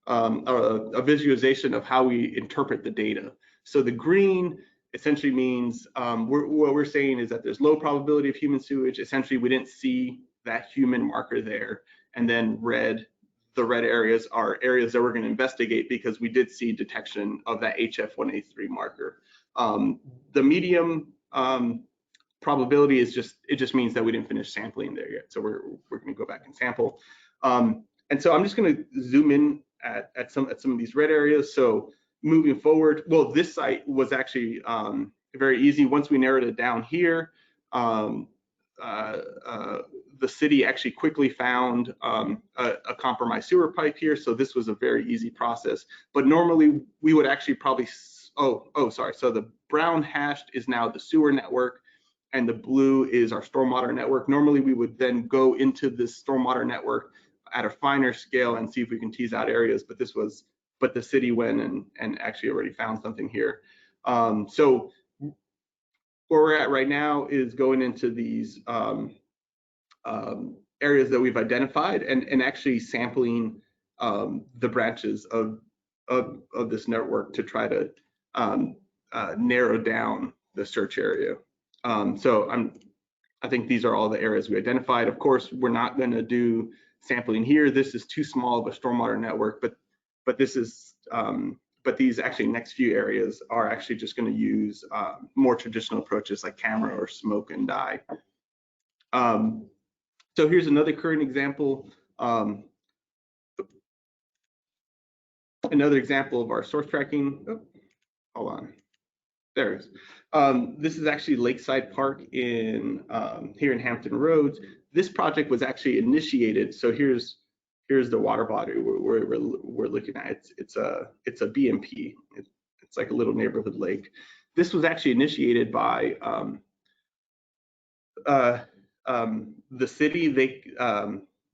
a visualization of how we interpret the data. So the green essentially means what we're saying is that there's low probability of human sewage. Essentially, we didn't see that human marker there. And then the red areas are areas that we're going to investigate because we did see detection of that HF1A3 marker. The medium probability is it just means that we didn't finish sampling there yet. So we're going to go back and sample. And so I'm just going to zoom in at some of these red areas. So moving forward, well, this site was actually very easy. Once we narrowed it down here, the city actually quickly found a compromised sewer pipe here. So this was a very easy process. But normally we would actually probably, sorry. So the brown hashed is now the sewer network, and the blue is our stormwater network. Normally we would then go into this stormwater network at a finer scale and see if we can tease out areas, but the city went and actually already found something here. So where we're at right now is going into these areas that we've identified and actually sampling the branches of this network to try to narrow down the search area. So I think these are all the areas we identified. Of course, we're not going to do sampling here. This is too small of a stormwater network, but this is but these actually next few areas are actually just going to use more traditional approaches like camera or smoke and dye. So here's another current example. Another example of our source tracking. Oh, hold on. There it is. This is actually Lakeside Park in here in Hampton Roads. This project was actually initiated. So here's the water body we're looking at. It's a BMP. It's like a little neighborhood lake. This was actually initiated by the city.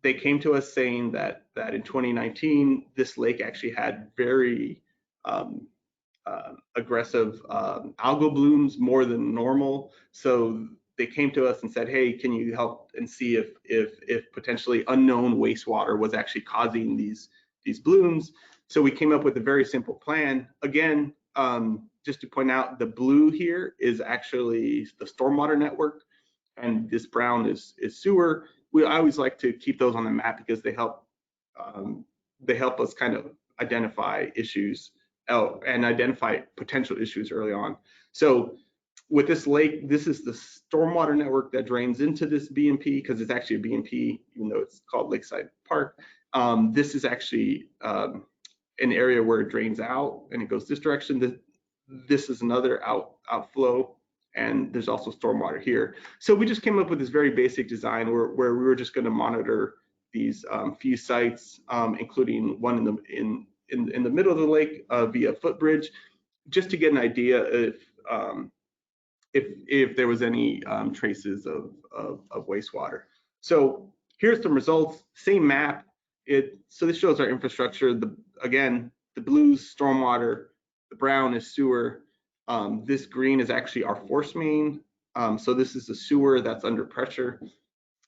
They came to us saying that in 2019 this lake actually had very aggressive algal blooms, more than normal. So they came to us and said, hey, can you help and see if potentially unknown wastewater was actually causing these blooms? So we came up with a very simple plan. Again, just to point out, the blue here is actually the stormwater network, and this brown is sewer. I always like to keep those on the map because they help us kind of identify issues and identify potential issues early on. So with this lake, this is the stormwater network that drains into this BMP, because it's actually a BMP, even though it's called Lakeside Park. This is actually an area where it drains out and it goes this direction. This is another outflow, and there's also stormwater here. So we just came up with this very basic design where we were just going to monitor these few sites, including one in the middle of the lake via footbridge, just to get an idea if there was any traces of wastewater. So here's some results. Same map. So this shows our infrastructure. Again, the blue is stormwater, the brown is sewer. This green is actually our force main. So this is the sewer that's under pressure.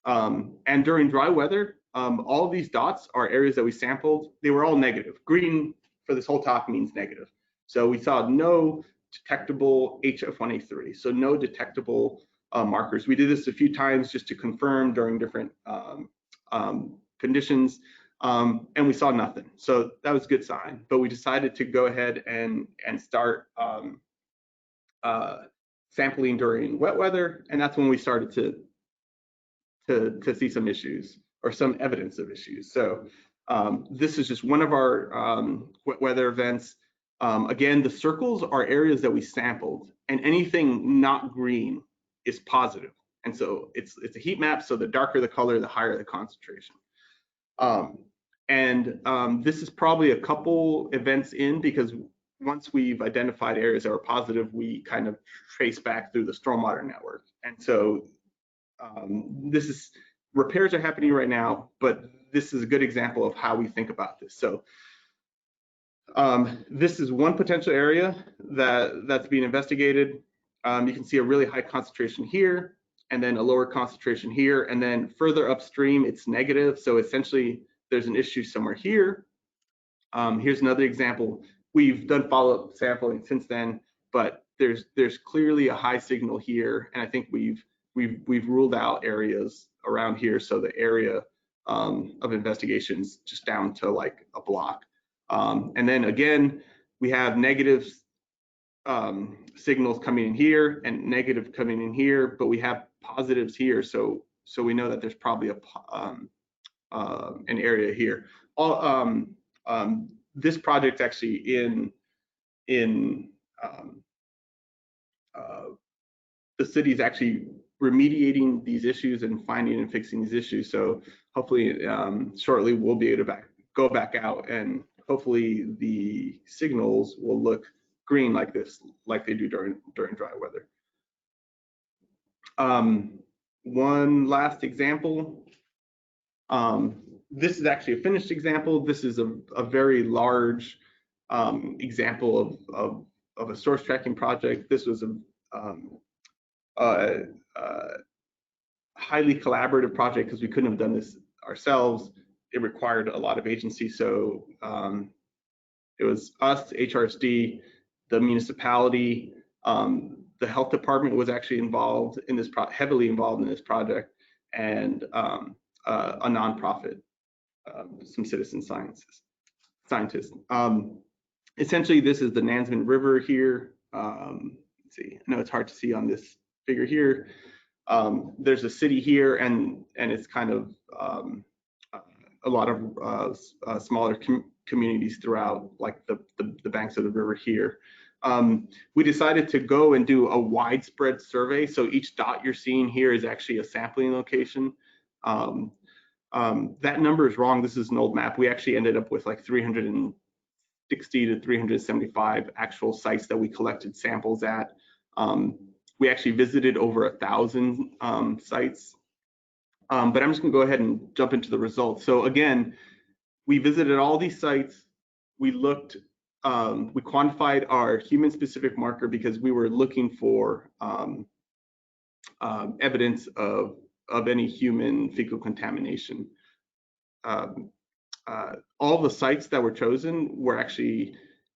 And during dry weather, all of these dots are areas that we sampled. They were all negative. Green for this whole talk means negative. So we saw no detectable HF1A3, so no detectable markers. We did this a few times just to confirm during different conditions, and we saw nothing. So that was a good sign. But we decided to go ahead and start sampling during wet weather, and that's when we started to see some issues or some evidence of issues. So this is just one of our wet weather events. Again, the circles are areas that we sampled, and anything not green is positive. And so it's a heat map, so the darker the color, the higher the concentration. This is probably a couple events in, because once we've identified areas that are positive, we kind of trace back through the stormwater network. And so repairs are happening right now, but this is a good example of how we think about this. So this is one potential area that's being investigated. You can see a really high concentration here, and then a lower concentration here, and then further upstream it's negative. So essentially there's an issue somewhere here. Here's another example. We've done follow-up sampling since then, but there's clearly a high signal here, and I think we've ruled out areas around here. So the area of investigations just down to like a block. And then again, we have negative signals coming in here and negative coming in here, but we have positives here. So we know that there's probably an area here. This project's actually in the city's actually remediating these issues and finding and fixing these issues. So hopefully shortly we'll be able to go back out, and hopefully the signals will look green like this, like they do during dry weather. One last example. This is actually a finished example. This is a very large example of a source tracking project. This was a highly collaborative project because we couldn't have done this ourselves. It required a lot of agency. So it was us, HRSD, the municipality, the health department was actually involved in this, heavily involved in this project, and a nonprofit, some citizen scientists. Essentially, this is the Nansemond River here. Let's see, I know it's hard to see on this figure here. There's a city here, and it's kind of a lot of smaller communities throughout, like the banks of the river here. We decided to go and do a widespread survey. So each dot you're seeing here is actually a sampling location. That number is wrong. This is an old map. We actually ended up with like 360 to 375 actual sites that we collected samples at. We actually visited over 1,000 sites. But I'm just gonna go ahead and jump into the results. So again, we visited all these sites. We looked, we quantified our human-specific marker because we were looking for evidence of any human fecal contamination. All the sites that were chosen were actually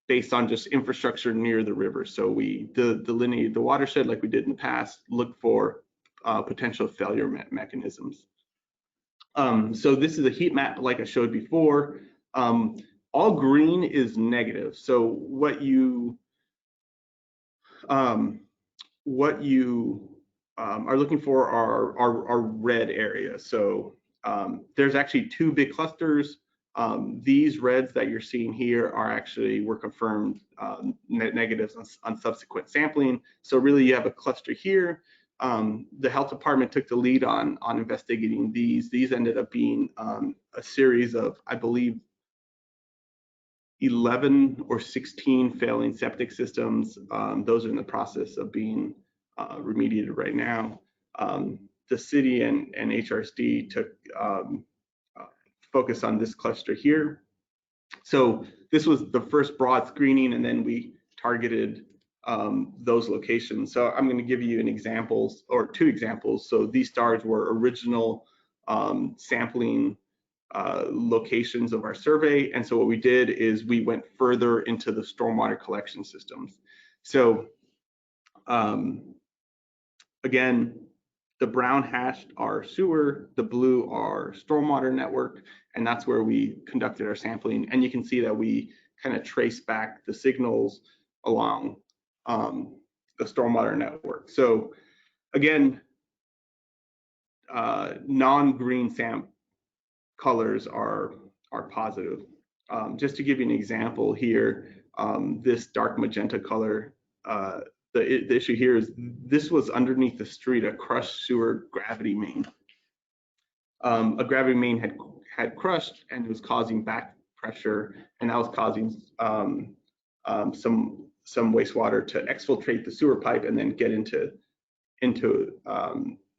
based on just infrastructure near the river. So we delineated the watershed like we did in the past, looked for potential failure mechanisms. So this is a heat map like I showed before. All green is negative. So what you are looking for are red areas. So there's actually two big clusters. These reds that you're seeing here were confirmed negatives on subsequent sampling. So really you have a cluster here. The health department took the lead on investigating these. These ended up being a series of, I believe, 11 or 16 failing septic systems. Those are in the process of being remediated right now. The city and HRSD took focus on this cluster here. So this was the first broad screening, and then we targeted those locations. So I'm going to give you an examples or two examples. So these stars were original sampling locations of our survey. And so what we did is we went further into the stormwater collection systems. So again, the brown hashed are sewer, the blue are stormwater network, and that's where we conducted our sampling. And you can see that we kind of trace back the signals along the stormwater network. So again, non-green colors are positive. Just to give you an example here, this dark magenta color, the issue here is this was underneath the street, a crushed sewer gravity main. A gravity main had crushed and was causing back pressure, and that was causing some wastewater to exfiltrate the sewer pipe and then get into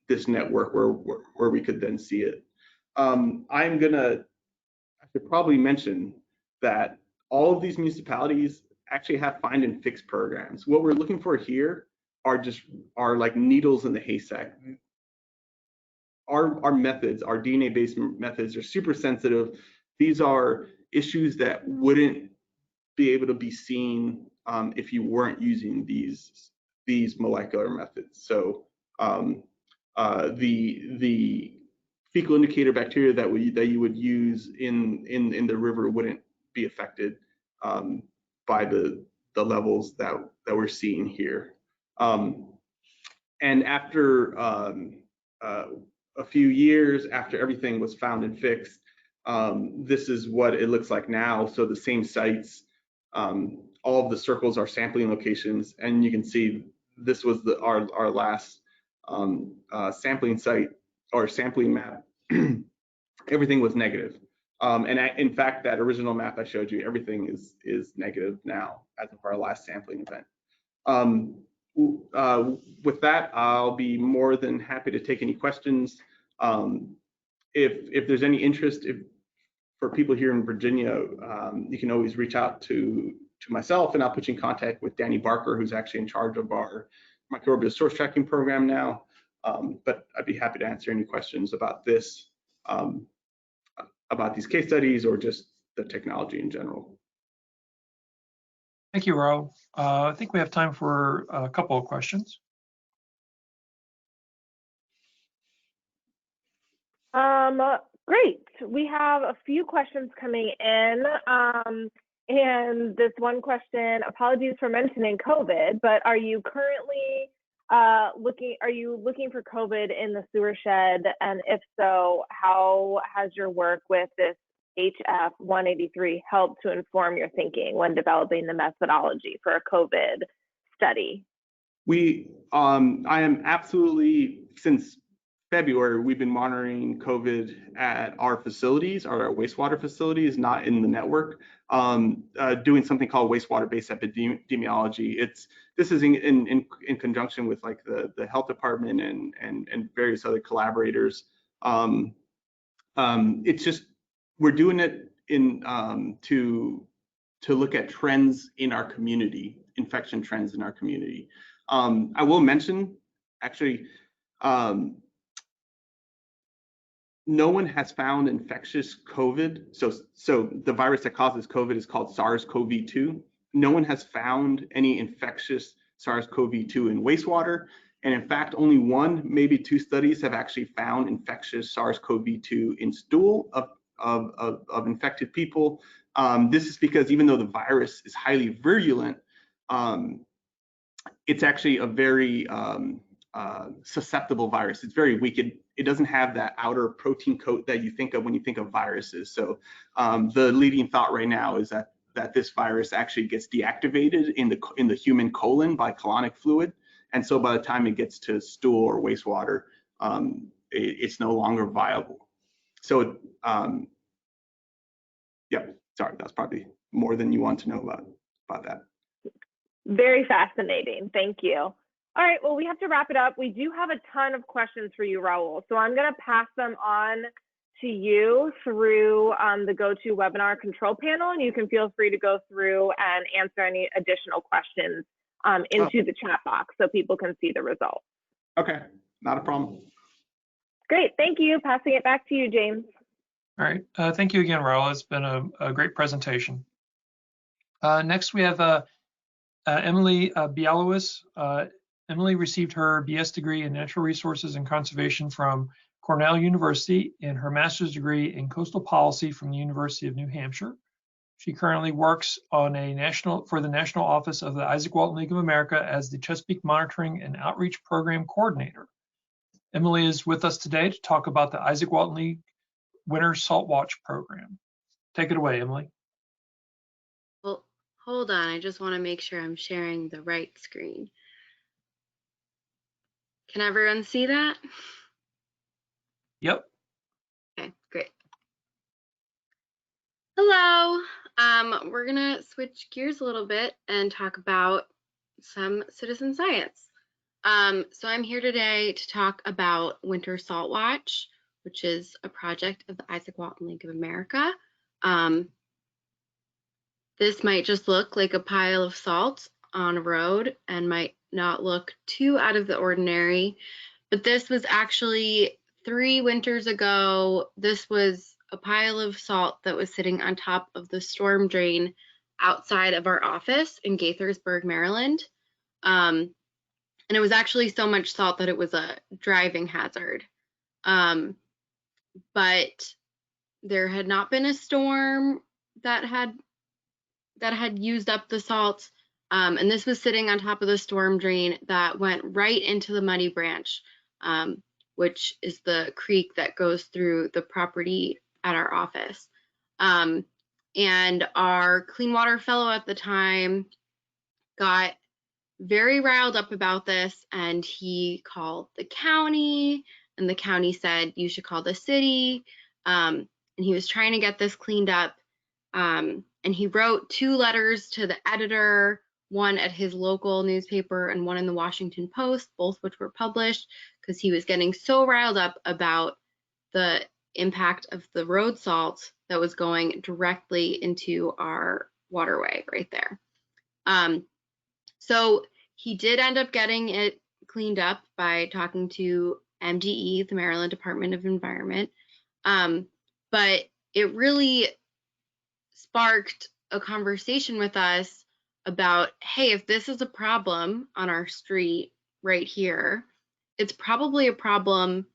this network where we could then see it. I should probably mention that all of these municipalities actually have find and fix programs. What we're looking for here are like needles in the haystack. Our methods, our DNA-based methods, are super sensitive. These are issues that wouldn't be able to be seen if you weren't using these molecular methods. So the fecal indicator bacteria that you would use in the river wouldn't be affected by the levels that we're seeing here. And after a few years, after everything was found and fixed, this is what it looks like now. So the same sites, all of the circles are sampling locations, and you can see this was our last sampling site or sampling map. Everything was negative. And in fact, that original map I showed you, everything is negative now as of our last sampling event. With that, I'll be more than happy to take any questions. If there's any interest for people here in Virginia, you can always reach out to myself, and I'll put you in contact with Danny Barker, who's actually in charge of our microbial source tracking program now. But I'd be happy to answer any questions about this, about these case studies, or just the technology in general. Thank you, Raul. I think we have time for a couple of questions. Great. We have a few questions coming in. And this one question, apologies for mentioning COVID, but are you currently looking for COVID in the sewer shed? And if so, how has your work with this HF 183 helped to inform your thinking when developing the methodology for a COVID study? I am absolutely, since February, we've been monitoring COVID at our facilities, our wastewater facilities, not in the network, doing something called wastewater-based epidemiology. This is in conjunction with like the health department and various other collaborators. It's just, we're doing it to look at trends in our community, infection trends in our community. I will mention, actually, no one has found infectious COVID. So the virus that causes COVID is called SARS-CoV-2. No one has found any infectious SARS-CoV-2 in wastewater. And in fact, only one, maybe two studies have actually found infectious SARS-CoV-2 in stool of infected people. This is because even though the virus is highly virulent, it's actually a very susceptible virus. It's very weak. It doesn't have that outer protein coat that you think of when you think of viruses. So the leading thought right now is that this virus actually gets deactivated in the human colon by colonic fluid, and so by the time it gets to stool or wastewater, it's no longer viable. So yeah, sorry, that's probably more than you want to know about that. Very fascinating. Thank you. All right, well, we have to wrap it up. We do have a ton of questions for you, Raul. So I'm going to pass them on to you through the GoToWebinar control panel, and you can feel free to go through and answer any additional questions into the chat box so people can see the results. Okay, not a problem. Great, thank you. Passing it back to you, James. All right, thank you again, Raul. It's been a great presentation. Next, we have Emily Bialowas. Emily received her BS degree in Natural Resources and Conservation from Cornell University and her master's degree in Coastal Policy from the University of New Hampshire. She currently works on for the National Office of the Izaak Walton League of America as the Chesapeake Monitoring and Outreach Program Coordinator. Emily is with us today to talk about the Izaak Walton League Winter Salt Watch Program. Take it away, Emily. Well, hold on, I just want to make sure I'm sharing the right screen. Can everyone see that? Yep. Okay, great. Hello. We're gonna switch gears a little bit and talk about some citizen science. So I'm here today to talk about Winter Salt Watch, which is a project of the Izaak Walton League of America. This might just look like a pile of salt on a road and might not look too out of the ordinary, but this was actually 3 winters ago. This was a pile of salt that was sitting on top of the storm drain outside of our office in Gaithersburg, Maryland. And it was actually so much salt that it was a driving hazard. But there had not been a storm that had used up the salt. And this was sitting on top of the storm drain that went right into the Muddy Branch, which is the creek that goes through the property at our office. And our clean water fellow at the time got very riled up about this, and he called the county, and the county said, you should call the city. And he was trying to get this cleaned up. And he wrote 2 letters to the editor, one at his local newspaper and one in the Washington Post, both which were published, because he was getting so riled up about the impact of the road salt that was going directly into our waterway right there. So he did end up getting it cleaned up by talking to MDE, the Maryland Department of Environment. But it really sparked a conversation with us about, hey, if this is a problem on our street right here, it's probably a problem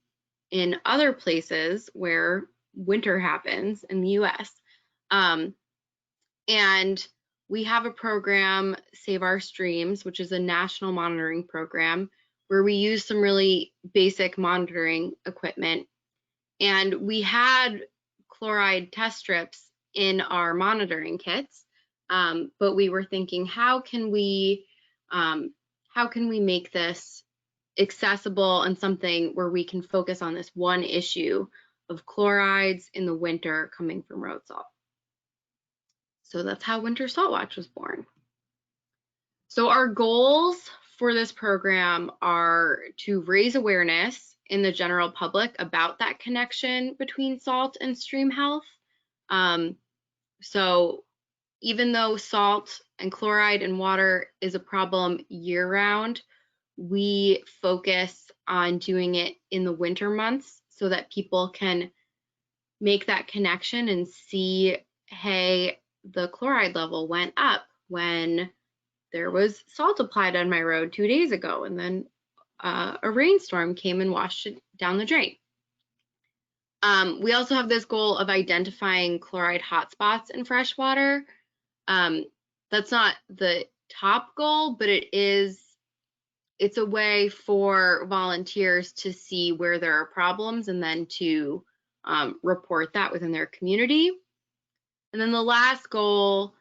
in other places where winter happens in the US. And we have a program, Save Our Streams, which is a national monitoring program where we use some really basic monitoring equipment. And we had chloride test strips in our monitoring kits, but we were thinking, how can we make this accessible and something where we can focus on this one issue of chlorides in the winter coming from road salt? So that's how Winter Salt Watch was born. So our goals for this program are to raise awareness in the general public about that connection between salt and stream health. So even though salt and chloride in water is a problem year-round, we focus on doing it in the winter months so that people can make that connection and see, hey, the chloride level went up when there was salt applied on my road 2 days ago, and then a rainstorm came and washed it down the drain. We also have this goal of identifying chloride hotspots in fresh water. That's not the top goal, but it's a way for volunteers to see where there are problems and then to report that within their community. And then the last goal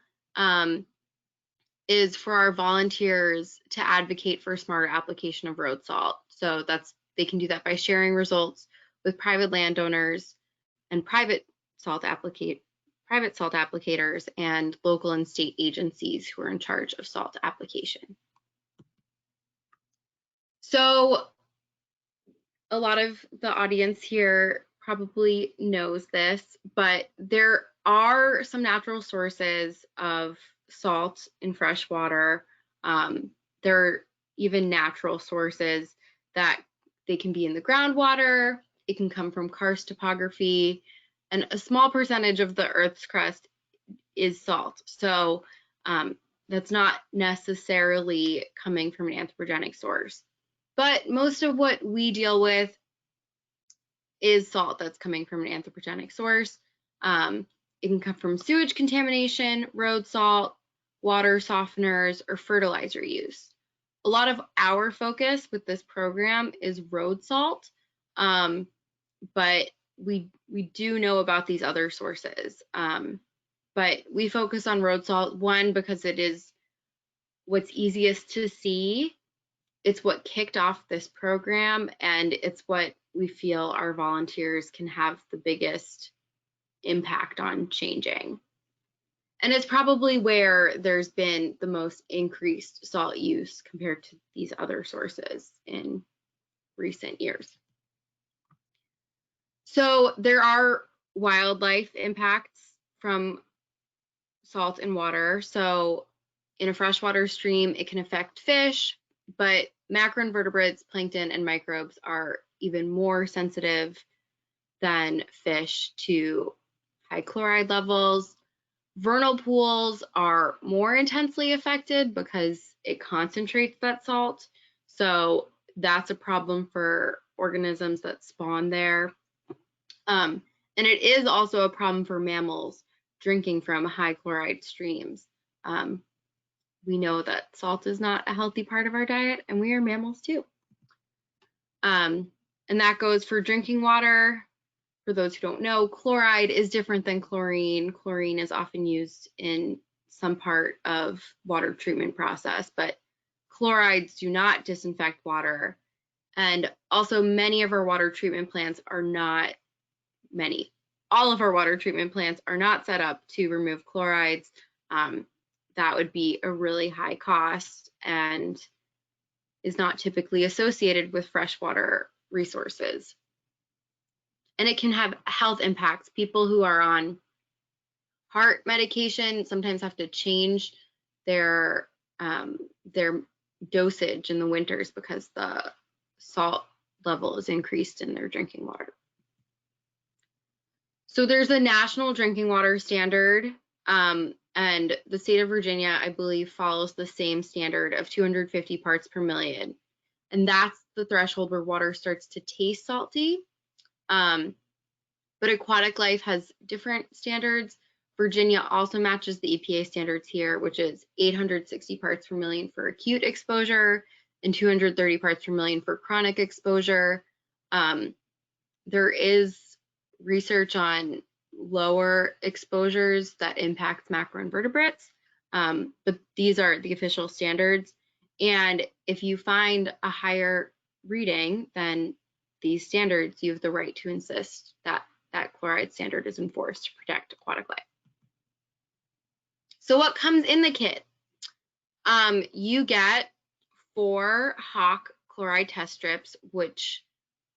is for our volunteers to advocate for smarter application of road salt. So they can do that by sharing results with private landowners and private salt applicators and local and state agencies who are in charge of salt application. So a lot of the audience here probably knows this, but there are some natural sources of salt in fresh water. There are even natural sources that they can be in the groundwater. It can come from karst topography, and a small percentage of the Earth's crust is salt. So that's not necessarily coming from an anthropogenic source. But most of what we deal with is salt that's coming from an anthropogenic source. It can come from sewage contamination, road salt, water softeners, or fertilizer use. A lot of our focus with this program is road salt, but we do know about these other sources. But we focus on road salt, one, because it is what's easiest to see. It's what kicked off this program, and it's what we feel our volunteers can have the biggest impact on changing. And it's probably where there's been the most increased salt use compared to these other sources in recent years. So there are wildlife impacts from salt in water. So in a freshwater stream, it can affect fish, but macroinvertebrates, plankton, and microbes are even more sensitive than fish to high chloride levels. Vernal pools are more intensely affected because it concentrates that salt. So that's a problem for organisms that spawn there. And it is also a problem for mammals drinking from high chloride streams. We know that salt is not a healthy part of our diet, and we are mammals too. And that goes for drinking water. For those who don't know, chloride is different than chlorine. Chlorine is often used in some part of water treatment process, but chlorides do not disinfect water. And also many of our water treatment plants are not, all of our water treatment plants are not set up to remove chlorides. That would be a really high cost and is not typically associated with freshwater resources. And it can have health impacts. People who are on heart medication sometimes have to change their dosage in the winters because the salt level is increased in their drinking water. So there's a national drinking water standard, and the state of Virginia, I believe, follows the same standard of 250 parts per million. And that's the threshold where water starts to taste salty. But aquatic life has different standards. Virginia also matches the EPA standards here, which is 860 parts per million for acute exposure and 230 parts per million for chronic exposure. There is research on lower exposures that impacts macroinvertebrates, but these are the official standards. And if you find a higher reading than these standards, you have the right to insist that that chloride standard is enforced to protect aquatic life. So what comes in the kit? You get 4 Hawk chloride test strips, which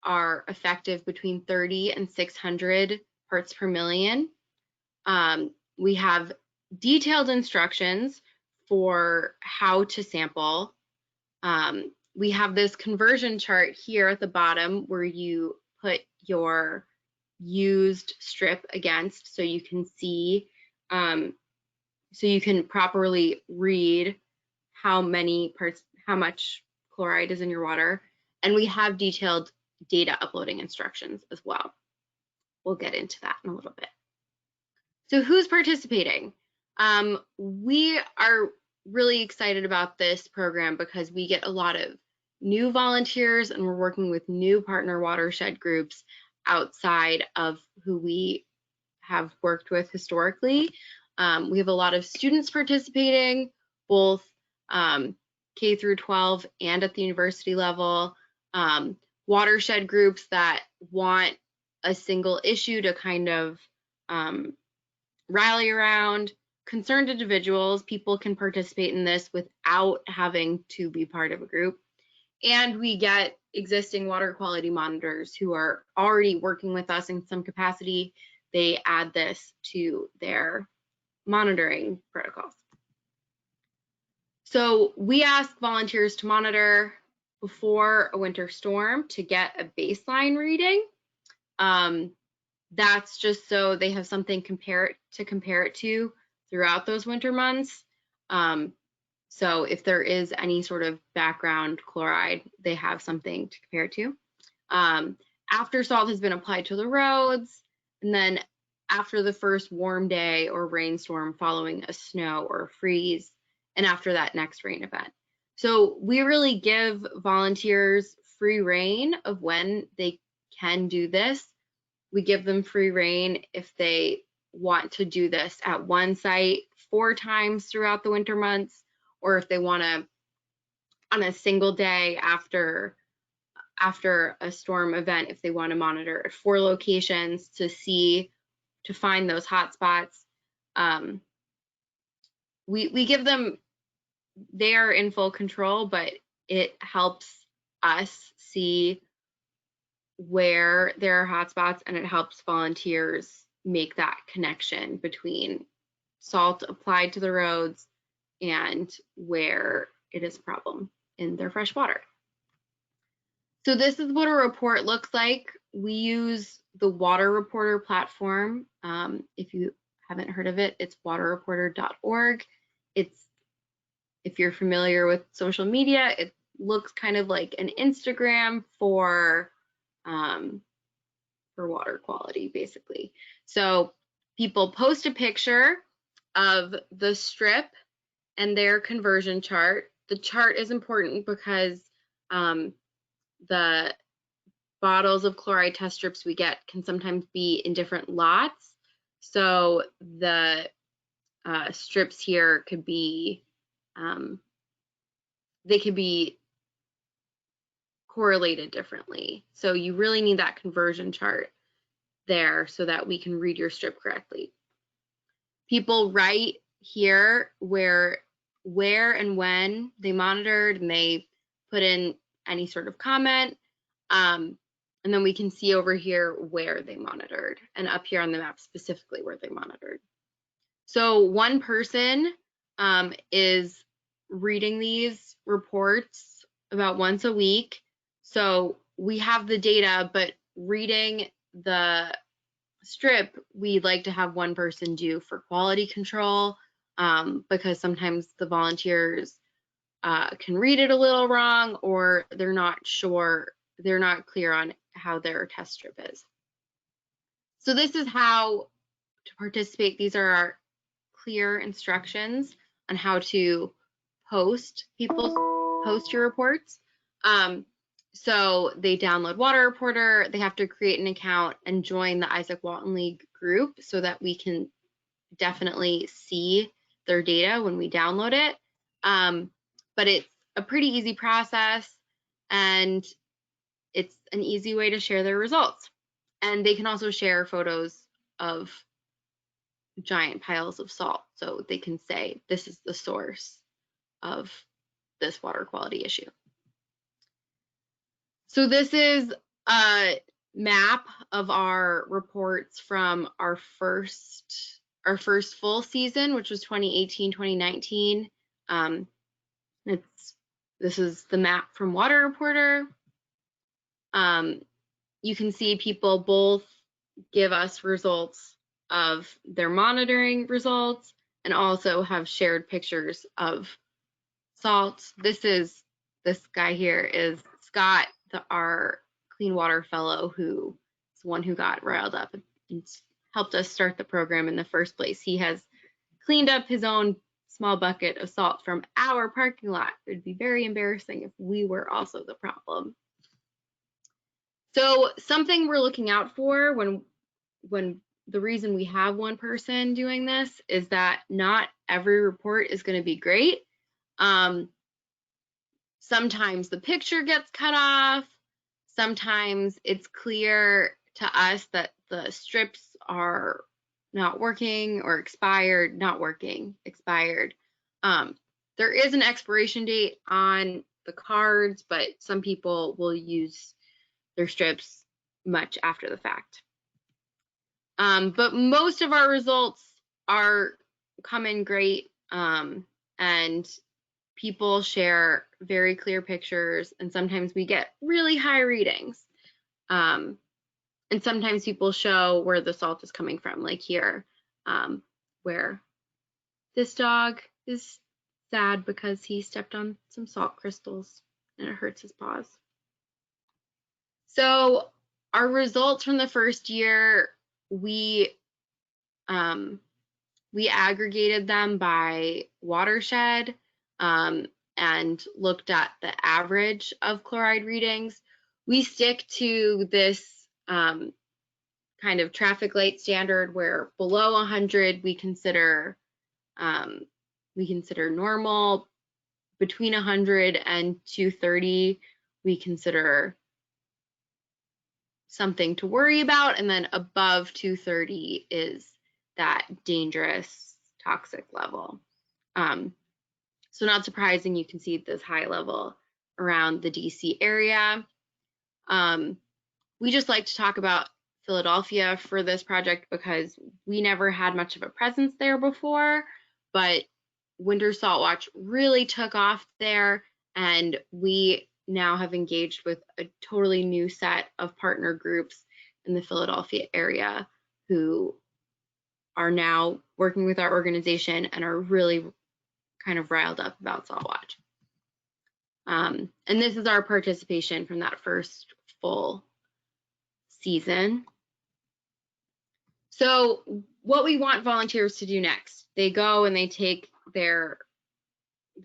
are effective between 30 and 600 parts per million. We have detailed instructions for how to sample. We have this conversion chart here at the bottom where you put your used strip against so you can see, so you can properly read how much chloride is in your water. And we have detailed data uploading instructions as well. We'll get into that in a little bit. So who's participating? We are really excited about this program because we get a lot of new volunteers and we're working with new partner watershed groups outside of who we have worked with historically. We have a lot of students participating, both K through 12 and at the university level, watershed groups that want a single issue to kind of rally around, concerned individuals. People can participate in this without having to be part of a group. And we get existing water quality monitors who are already working with us in some capacity. They add this to their monitoring protocols. So we ask volunteers to monitor before a winter storm to get a baseline reading. That's just so they have something to compare it to throughout those winter months. So if there is any sort of background chloride, they have something to compare it to. After salt has been applied to the roads, and then after the first warm day or rainstorm following a snow or a freeze, and after that next rain event. So we really give volunteers free rein of when they can do this. We give them free rein if they want to do this at one site 4 times throughout the winter months, or if they want to, on a single day after a storm event, if they want to monitor at 4 locations to find those hot spots. We give them, they are in full control, but it helps us see where there are hot spots, and it helps volunteers make that connection between salt applied to the roads and where it is a problem in their fresh water. So this is what a report looks like. We use the Water Reporter platform. If you haven't heard of it, it's waterreporter.org. If you're familiar with social media, it looks kind of like an Instagram for water quality, basically. So people post a picture of the strip and their conversion chart. The chart is important because the bottles of chloride test strips we get can sometimes be in different lots. So the strips here could be, they could be correlated differently. So you really need that conversion chart there so that we can read your strip correctly. People write here where and when they monitored, and they put in any sort of comment. And then we can see over here where they monitored, and up here on the map specifically where they monitored. So one person is reading these reports about once a week. So we have the data, but reading the strip, we'd like to have one person do for quality control, because sometimes the volunteers can read it a little wrong, or they're not sure, they're not clear on how their test strip is. So this is how to participate. These are our clear instructions on how to post your reports. So they download Water Reporter, they have to create an account and join the Izaak Walton League group so that we can definitely see their data when we download it. But it's a pretty easy process, and it's an easy way to share their results. And they can also share photos of giant piles of salt, so they can say, this is the source of this water quality issue. So this is a map of our reports from our first full season, which was 2018-2019. This is the map from Water Reporter. You can see people both give us results of their monitoring results and also have shared pictures of salt. This guy here is Scott. our Clean Water Fellow, who is the one who got riled up and helped us start the program in the first place. He has cleaned up his own small bucket of salt from our parking lot. It would be very embarrassing if we were also the problem. So something we're looking out for when the reason we have one person doing this is that not every report is going to be great. Sometimes the picture gets cut off. Sometimes it's clear to us that the strips are not working or expired, not working, expired. There is an expiration date on the cards, but some people will use their strips much after the fact. But most of our results come in great, and people share very clear pictures, and sometimes we get really high readings. And sometimes people show where the salt is coming from, like here, where this dog is sad because he stepped on some salt crystals and it hurts his paws. So our results from the first year, we aggregated them by watershed and looked at the average of chloride readings. We stick to this kind of traffic light standard where below 100 we consider normal. Between 100 and 230 we consider something to worry about, and then above 230 is that dangerous toxic level. So not surprising, you can see this high level around the DC area. We just like to talk about Philadelphia for this project because we never had much of a presence there before, but Winter Salt Watch really took off there, and we now have engaged with a totally new set of partner groups in the Philadelphia area who are now working with our organization and are really kind of riled up about Salt Watch. And this is our participation from that first full season. So what we want volunteers to do next, they go and they take their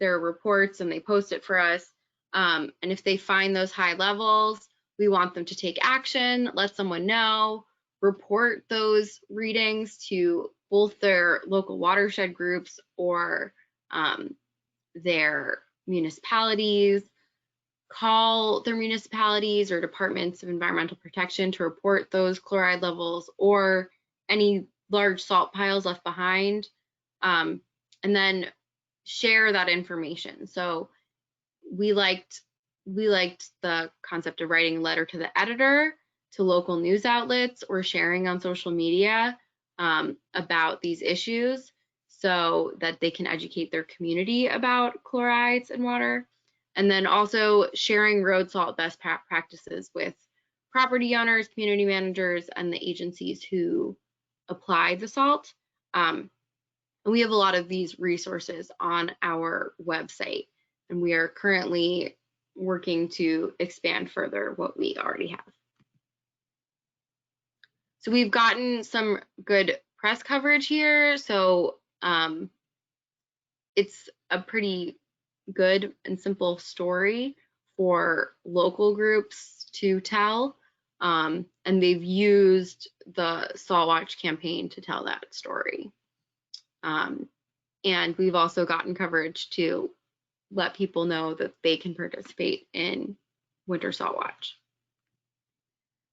reports and they post it for us. And if they find those high levels, we want them to take action, let someone know, report those readings to both their local watershed groups or their municipalities, call their municipalities or departments of environmental protection to report those chloride levels or any large salt piles left behind, and then share that information. So we liked the concept of writing a letter to the editor, to local news outlets, or sharing on social media about these issues so that they can educate their community about chlorides in water. And then also sharing road salt best practices with property owners, community managers, and the agencies who apply the salt. And we have a lot of these resources on our website, and we are currently working to expand further what we already have. So we've gotten some good press coverage here. So it's a pretty good and simple story for local groups to tell. And they've used the Salt Watch campaign to tell that story. And we've also gotten coverage to let people know that they can participate in Winter Salt Watch.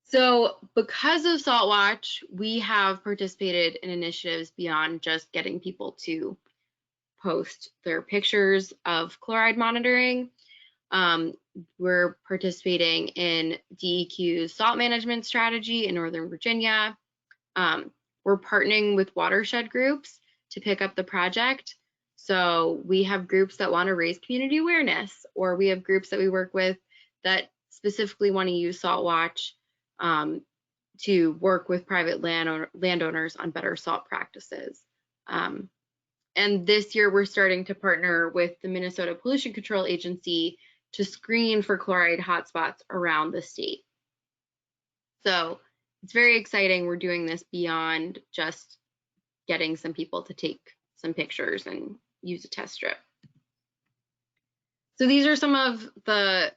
So because of Salt Watch, we have participated in initiatives beyond just getting people to post their pictures of chloride monitoring. We're participating in DEQ's salt management strategy in Northern Virginia. We're partnering with watershed groups to pick up the project. So we have groups that want to raise community awareness, or we have groups that we work with that specifically want to use Salt Watch to work with private landowners on better salt practices. And this year we're starting to partner with the Minnesota Pollution Control Agency to screen for chloride hotspots around the state. So it's very exciting. We're doing this beyond just getting some people to take some pictures and use a test strip. So these are some of the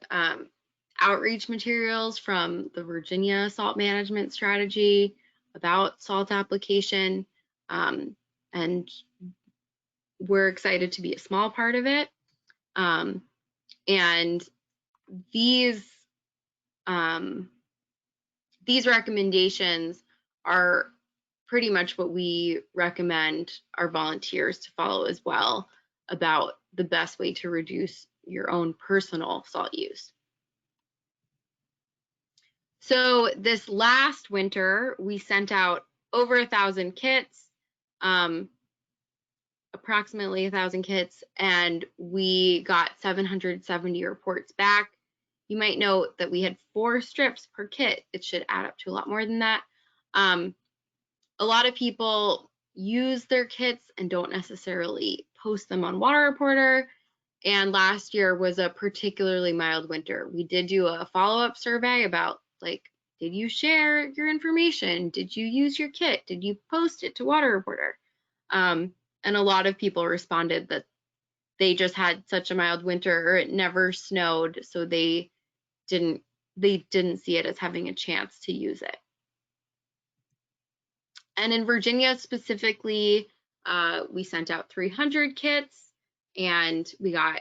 outreach materials from the Virginia Salt Management Strategy about salt application, and we're excited to be a small part of it. And these recommendations are pretty much what we recommend our volunteers to follow as well, about the best way to reduce your own personal salt use. So this last winter, we sent out over 1,000 kits, approximately 1,000 kits, and we got 770 reports back. You might note that we had 4 strips per kit. It should add up to a lot more than that. A lot of people use their kits and don't necessarily post them on Water Reporter. And last year was a particularly mild winter. We did do a follow-up survey about, like, did you share your information? Did you use your kit? Did you post it to Water Reporter? And a lot of people responded that they just had such a mild winter, or it never snowed, so they didn't see it as having a chance to use it. And in Virginia specifically, we sent out 300 kits and we got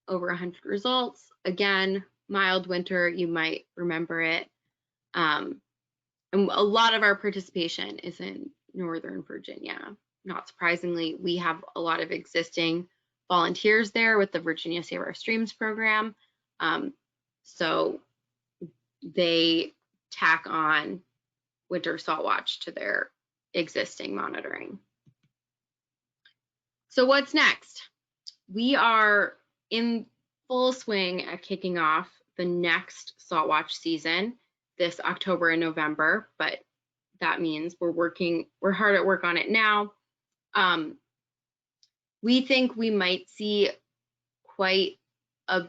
over 100 results. Again, mild winter, you might remember it. And a lot of our participation is in Northern Virginia. Not surprisingly, we have a lot of existing volunteers there with the Virginia Save Our Streams program. So they tack on winter salt watch to their existing monitoring. So what's next? We are in full swing at kicking off the next salt watch season this October and November, but that means we're hard at work on it now. We think we might see quite a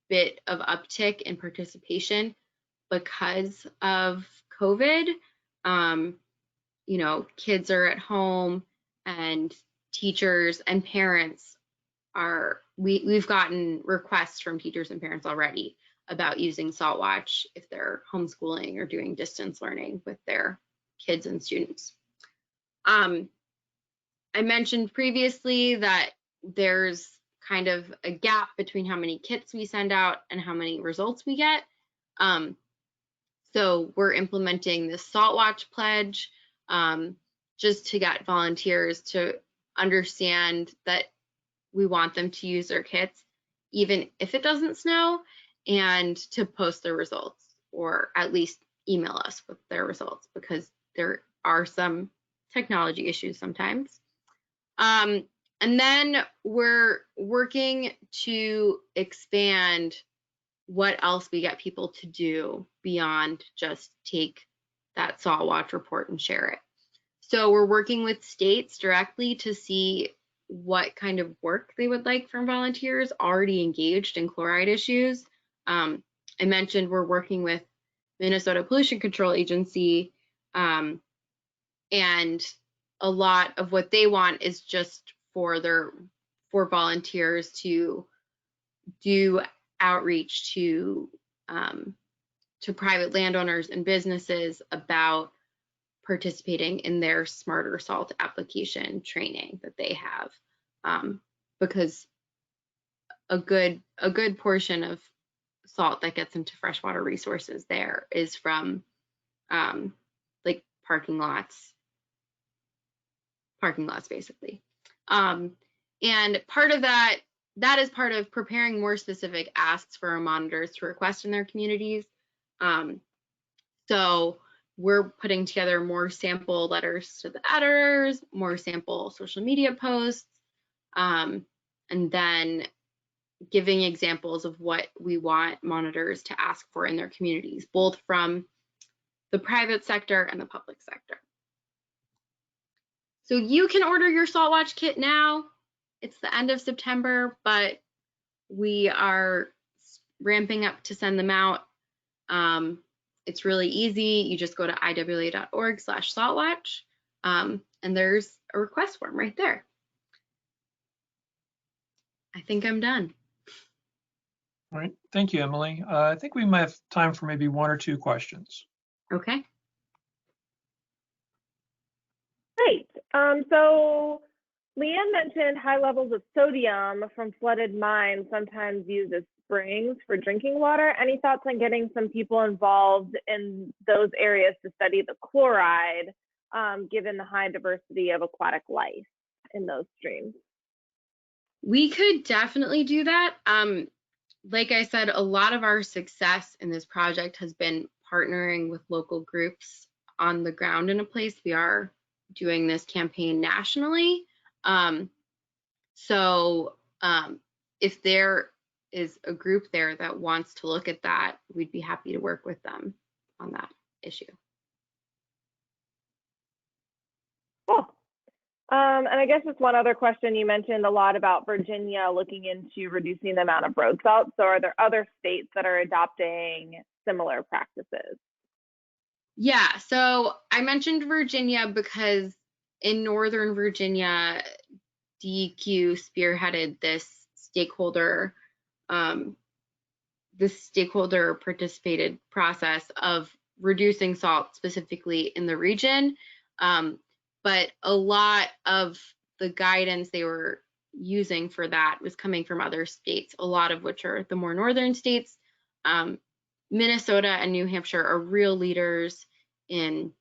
bit of uptick in participation because of COVID. You know, kids are at home and teachers and parents are, we've gotten requests from teachers and parents already about using salt watch if they're homeschooling or doing distance learning with their kids and students. I mentioned previously that there's kind of a gap between how many kits we send out and how many results we get. So we're implementing this Salt Watch pledge just to get volunteers to understand that we want them to use their kits even if it doesn't snow, and to post their results, or at least email us with their results, because there are some technology issues sometimes. And then we're working to expand what else we get people to do beyond just take that salt watch report and share it. So we're working with states directly to see what kind of work they would like from volunteers already engaged in chloride issues. I mentioned we're working with Minnesota Pollution Control Agency, and a lot of what they want is just for volunteers to do outreach to private landowners and businesses about participating in their smarter salt application training that they have, because a good portion of salt that gets into freshwater resources there is from like parking lots basically. And part of that is part of preparing more specific asks for our monitors to request in their communities. So we're putting together more sample letters to the editors, more sample social media posts, and then giving examples of what we want monitors to ask for in their communities, both from the private sector and the public sector. So you can order your Salt Watch kit now. It's the end of September, but we are ramping up to send them out. It's really easy. You just go to iwla.org/saltwatch, and there's a request form right there. I think I'm done. All right, thank you, Emily. I think we might have time for maybe one or two questions. Okay. Great. So Leigh-Anne mentioned high levels of sodium from flooded mines sometimes used as springs for drinking water. Any thoughts on getting some people involved in those areas to study the chloride, given the high diversity of aquatic life in those streams? We could definitely do that. Like I said, a lot of our success in this project has been partnering with local groups on the ground in a place. We are doing this campaign nationally. If there is a group there that wants to look at that, we'd be happy to work with them on that issue. Cool. And I guess just one other question, you mentioned a lot about Virginia looking into reducing the amount of road salt. So are there other states that are adopting similar practices? Yeah, so I mentioned Virginia because in Northern Virginia, DEQ spearheaded this stakeholder participated process of reducing salt specifically in the region. But a lot of the guidance they were using for that was coming from other states, a lot of which are the more northern states. Minnesota and New Hampshire are real leaders in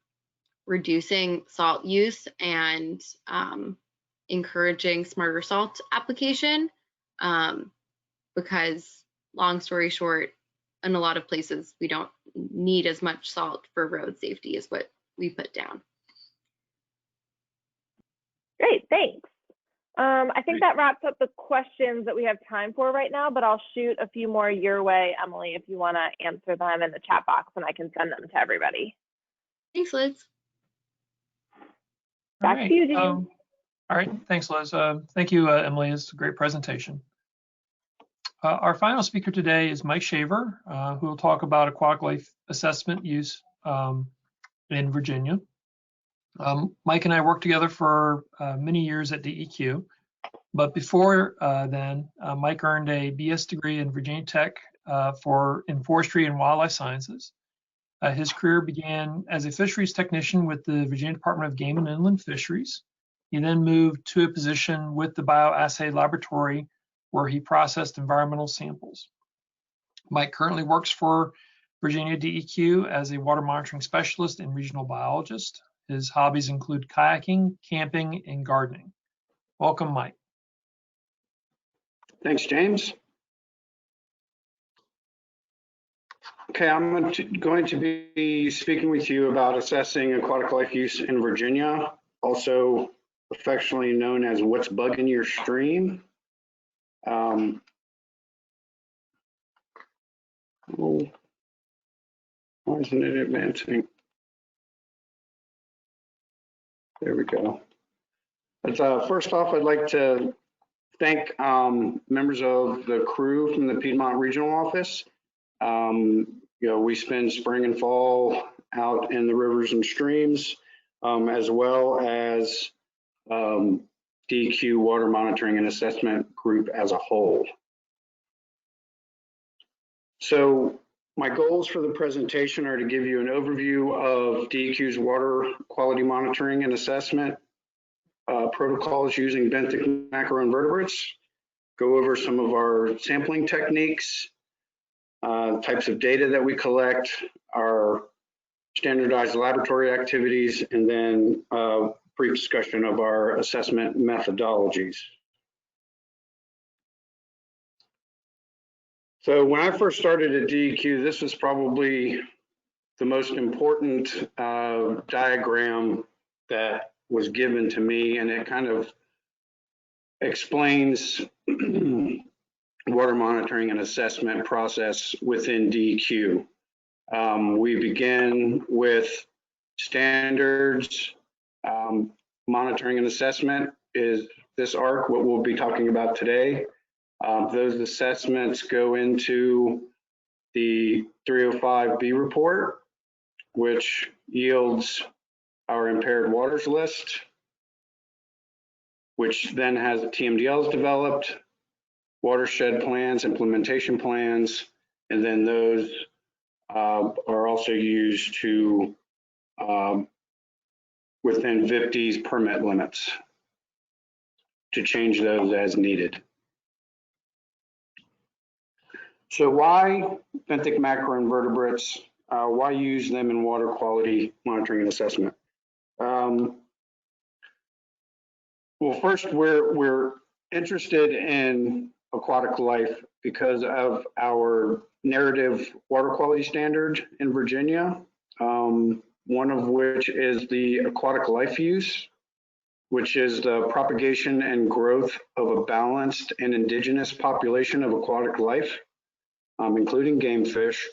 reducing salt use and encouraging smarter salt application, because long story short, in a lot of places, we don't need as much salt for road safety as what we put down. Great, thanks. I think that wraps up the questions that we have time for right now, but I'll shoot a few more your way, Emily, if you want to answer them in the chat box, and I can send them to everybody. Thanks, Liz. Back to you, Jean. All right, thanks, Liz. Thank you, Emily. It's a great presentation. Our final speaker today is Mike Shaver, who will talk about aquatic life assessment use in Virginia. Mike and I worked together for many years at DEQ, but before then, Mike earned a BS degree in Virginia Tech in forestry and wildlife sciences. His career began as a fisheries technician with the Virginia Department of Game and Inland Fisheries. He then moved to a position with the bioassay laboratory where he processed environmental samples. Mike currently works for Virginia DEQ as a water monitoring specialist and regional biologist. His hobbies include kayaking, camping, and gardening. Welcome, Mike. Thanks, James. Okay, I'm going to be speaking with you about assessing aquatic life use in Virginia, also affectionately known as what's bugging your stream. Why isn't it advancing? There we go. First off, I'd like to thank members of the crew from the Piedmont Regional Office. We spend spring and fall out in the rivers and streams, as well as DEQ Water Monitoring and Assessment Group as a whole. So my goals for the presentation are to give you an overview of DEQ's water quality monitoring and assessment protocols using benthic macroinvertebrates, go over some of our sampling techniques, types of data that we collect, our standardized laboratory activities, and then a brief discussion of our assessment methodologies. So when I first started at DEQ, this was probably the most important diagram that was given to me, and it kind of explains water monitoring and assessment process within DEQ. We begin with standards. Monitoring and assessment is this arc, what we'll be talking about today. Those assessments go into the 305B report, which yields our impaired waters list, which then has TMDLs developed, watershed plans, implementation plans, and then those are also used to within VWMC's permit limits to change those as needed. So why benthic macroinvertebrates? Why use them in water quality monitoring and assessment? Well, first, we're interested in aquatic life because of our narrative water quality standard in Virginia, one of which is the aquatic life use, which is the propagation and growth of a balanced and indigenous population of aquatic life, including game fish,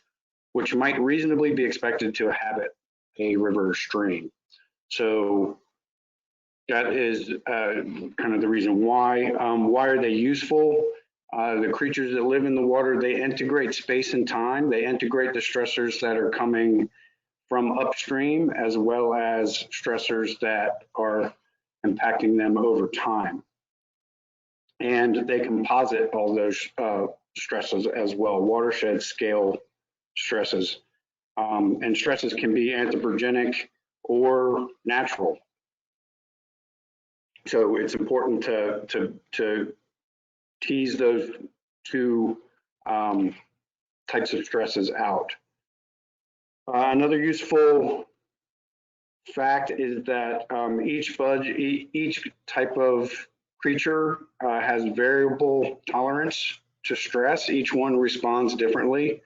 which might reasonably be expected to inhabit a river or stream. So that is kind of the reason why. Why are they useful? The creatures that live in the water, they integrate space and time. They integrate the stressors that are coming from upstream, as well as stressors that are impacting them over time. And they composite all those stresses as well, watershed scale stresses. And stresses can be anthropogenic or natural. So it's important to tease those two types of stresses out. Another useful fact is that each type of creature has variable tolerance to stress. Each one responds differently.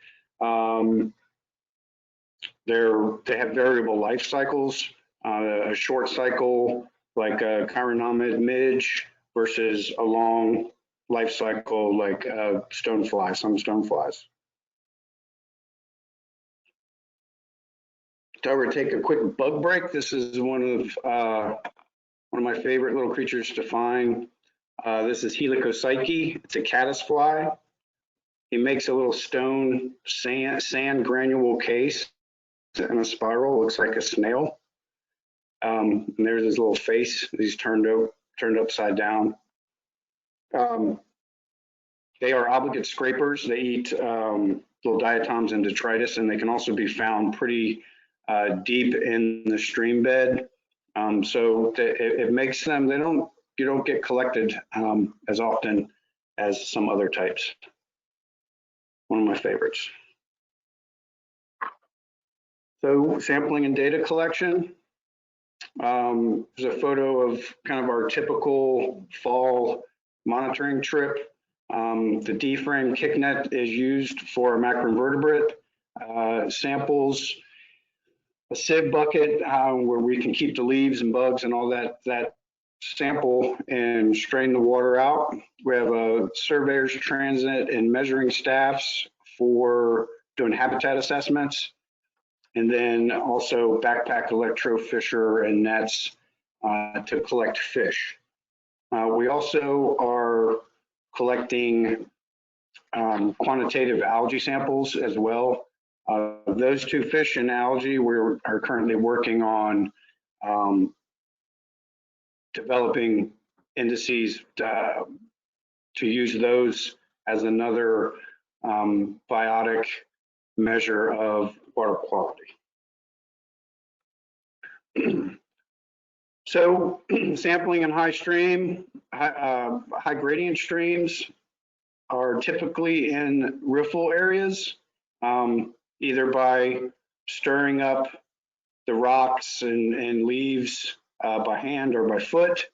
They have variable life cycles. A short cycle like a chironomid midge versus a long life cycle like stonefly, some stoneflies. So we're take a quick bug break. This is one of my favorite little creatures to find. This is Helicocyke. It's a caddisfly. He makes a little stone sand granule case in a spiral. Looks like a snail. And there's his little face. He's turned upside down. They are obligate scrapers. They eat little diatoms and detritus, and they can also be found pretty deep in the stream bed. So it makes them, you don't get collected as often as some other types. One of my favorites. So sampling and data collection. There's a photo of kind of our typical fall monitoring trip. The D-frame kick net is used for macroinvertebrate samples. A sieve bucket where we can keep the leaves and bugs and all that sample and strain the water out. We have a surveyor's transit and measuring staffs for doing habitat assessments. And then also backpack electrofisher and nets to collect fish. We also are collecting quantitative algae samples as well. Those two, fish and algae, we are currently working on developing indices to use those as another biotic measure of water quality. So sampling in high gradient streams are typically in riffle areas, either by stirring up the rocks and leaves by hand or by foot.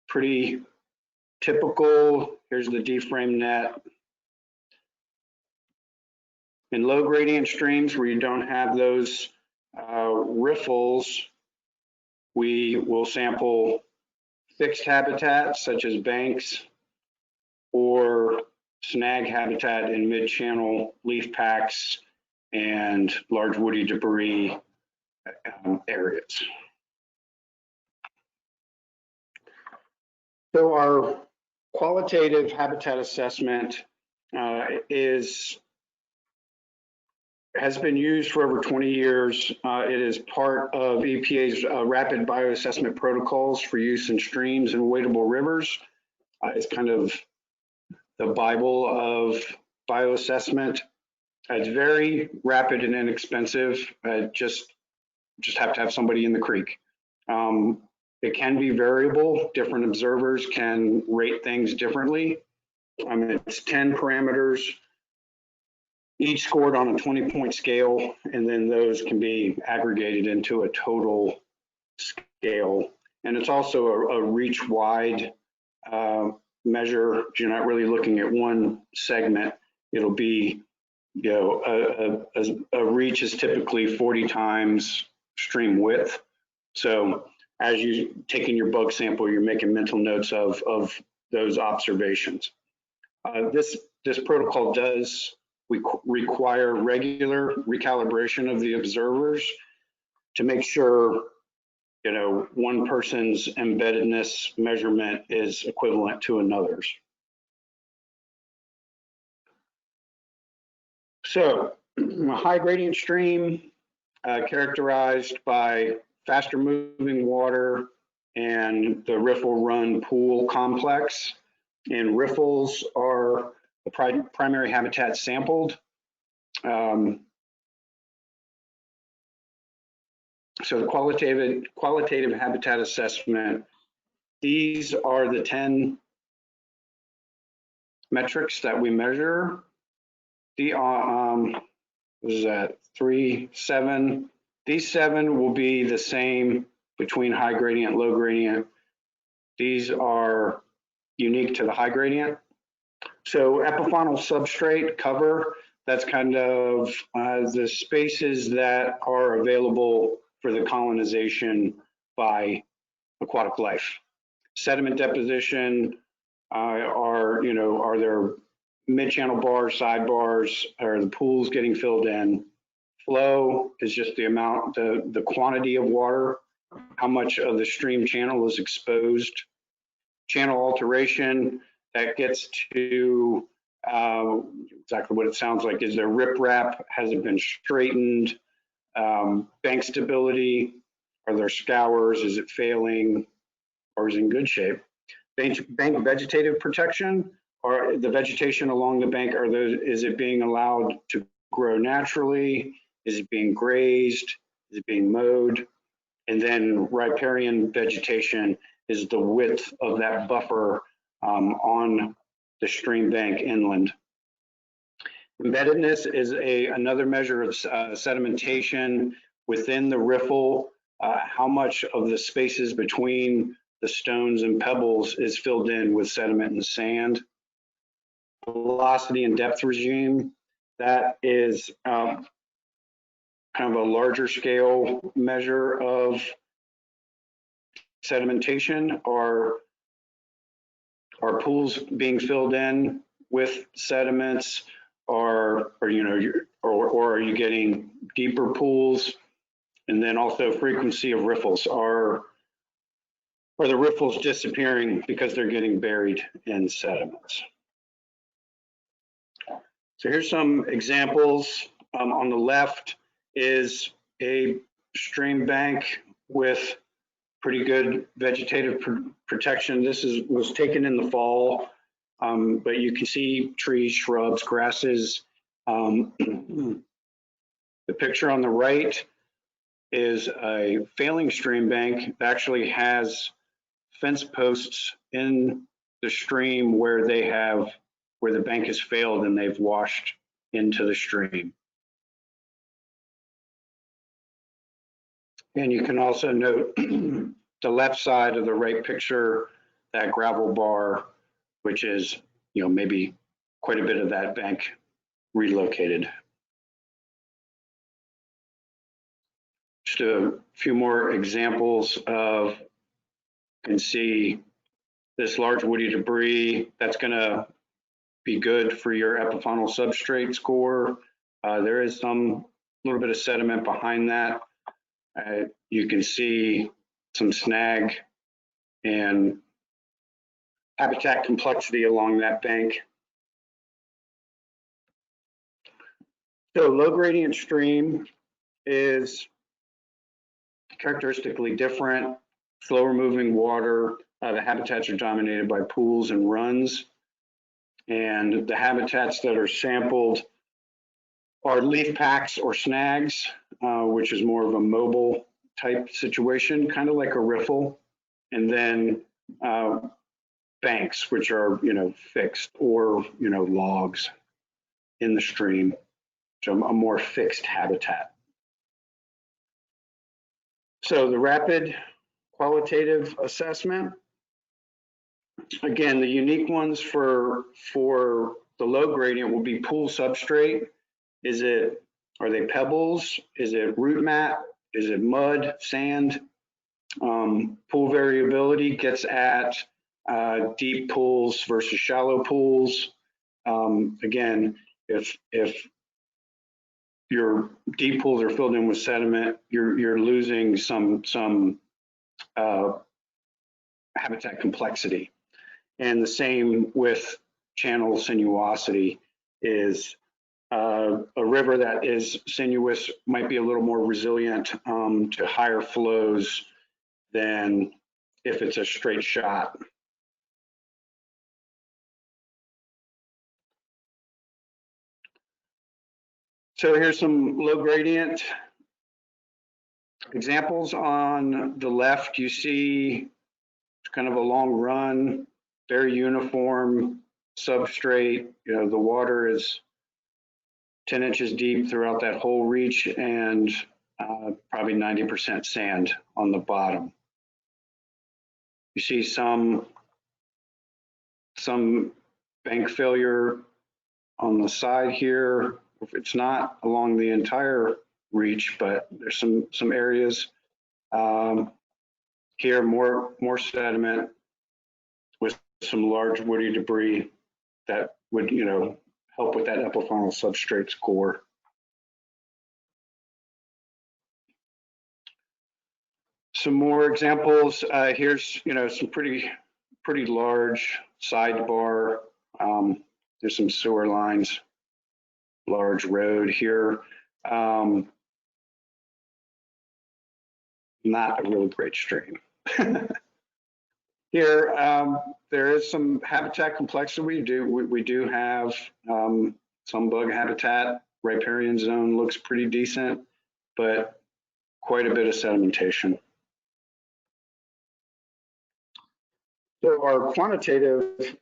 Pretty typical. Here's the D-frame net. In low gradient streams where you don't have those riffles, we will sample fixed habitats such as banks or snag habitat in mid-channel leaf packs and large woody debris areas. So our qualitative habitat assessment has been used for over 20 years. It is part of EPA's rapid bioassessment protocols for use in streams and wadable rivers. It's kind of the Bible of bioassessment. It's very rapid and inexpensive. Just have to have somebody in the creek. It can be variable. Different observers can rate things differently. It's 10 parameters, each scored on a 20-point scale, and then those can be aggregated into a total scale. And it's also a reach-wide measure. You're not really looking at one segment. It'll be, a reach is typically 40 times stream width. So as you're taking your bug sample, you're making mental notes of those observations. This protocol does require regular recalibration of the observers to make sure, one person's embeddedness measurement is equivalent to another's. So a high gradient stream characterized by faster moving water and the riffle run pool complex. And riffles are the primary habitat sampled. So the qualitative habitat assessment, these are the 10 metrics that we measure. What is that, 3, 7? These 7 will be the same between high gradient, low gradient. These are unique to the high gradient. So epifaunal substrate cover, that's kind of the spaces that are available for the colonization by aquatic life. Sediment deposition are there mid-channel bars, side bars, are the pools getting filled in? Flow is just the amount, the quantity of water, how much of the stream channel is exposed. Channel alteration, that gets to exactly what it sounds like. Is there riprap? Has it been straightened? Bank stability, are there scours? Is it failing or is it in good shape? Bank vegetative protection, or the vegetation along the bank, is it being allowed to grow naturally? Is it being grazed? Is it being mowed? And then riparian vegetation is the width of that buffer on the stream bank inland. Embeddedness is another measure of sedimentation within the riffle. How much of the spaces between the stones and pebbles is filled in with sediment and sand. Velocity and depth regime, that is kind of a larger scale measure of sedimentation. Are pools being filled in with sediments? Or are you getting deeper pools? And then also frequency of riffles. Are the riffles disappearing because they're getting buried in sediments? So here's some examples. On the left is a stream bank with pretty good vegetative protection. This was taken in the fall, but you can see trees, shrubs, grasses. The picture on the right is a failing stream bank that actually has fence posts in the stream where the bank has failed and they've washed into the stream. And you can also note the left side of the right picture, that gravel bar, which is, maybe quite a bit of that bank relocated. Just a few more examples of, you can see this large woody debris. That's going to be good for your epifaunal substrate score. There is some little bit of sediment behind that. You can see some snag and habitat complexity along that bank. So low gradient stream is characteristically different, slower moving water. The habitats are dominated by pools and runs. And the habitats that are sampled are leaf packs or snags, which is more of a mobile type situation, kind of like a riffle. And then banks, which are, fixed, or, logs in the stream. So a more fixed habitat. So the rapid qualitative assessment, again, the unique ones for the low gradient will be pool substrate. Are they pebbles? Is it root mat? Is it mud, sand? Pool variability gets at deep pools versus shallow pools. Again, if your deep pools are filled in with sediment, you're losing some habitat complexity. And the same with channel sinuosity is a river that is sinuous might be a little more resilient to higher flows than if it's a straight shot. So here's some low gradient examples. On the left, you see kind of a long run, very uniform substrate. The water is 10 inches deep throughout that whole reach, and probably 90% sand on the bottom. You see some bank failure on the side here. It's not along the entire reach, but there's some areas here, more sediment with some large woody debris that would, help with that epiphoneal substrate score. Some more examples. Here's, some pretty large sidebar. There's some sewer lines, large road here. Not a really great stream. Here, there is some habitat complexity. We do have some bug habitat. Riparian zone looks pretty decent, but quite a bit of sedimentation. So our quantitative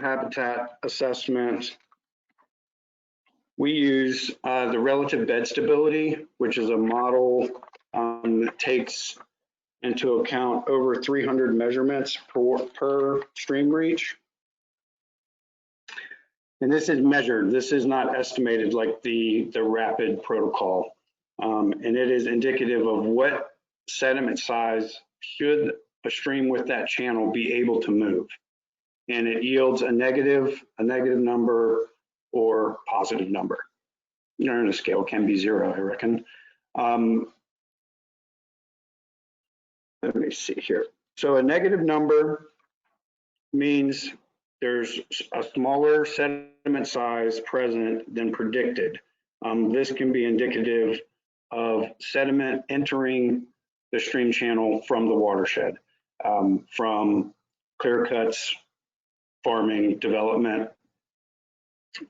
habitat assessment, we use the relative bed stability, which is a model that takes into account over 300 measurements per stream reach. And this is measured. This is not estimated like the rapid protocol. And it is indicative of what sediment size should a stream with that channel be able to move. And it yields a negative number or positive number. And the scale can be 0, I reckon. Let me see here. So a negative number means there's a smaller sediment size present than predicted. This can be indicative of sediment entering the stream channel from the watershed, from clear cuts, farming, development.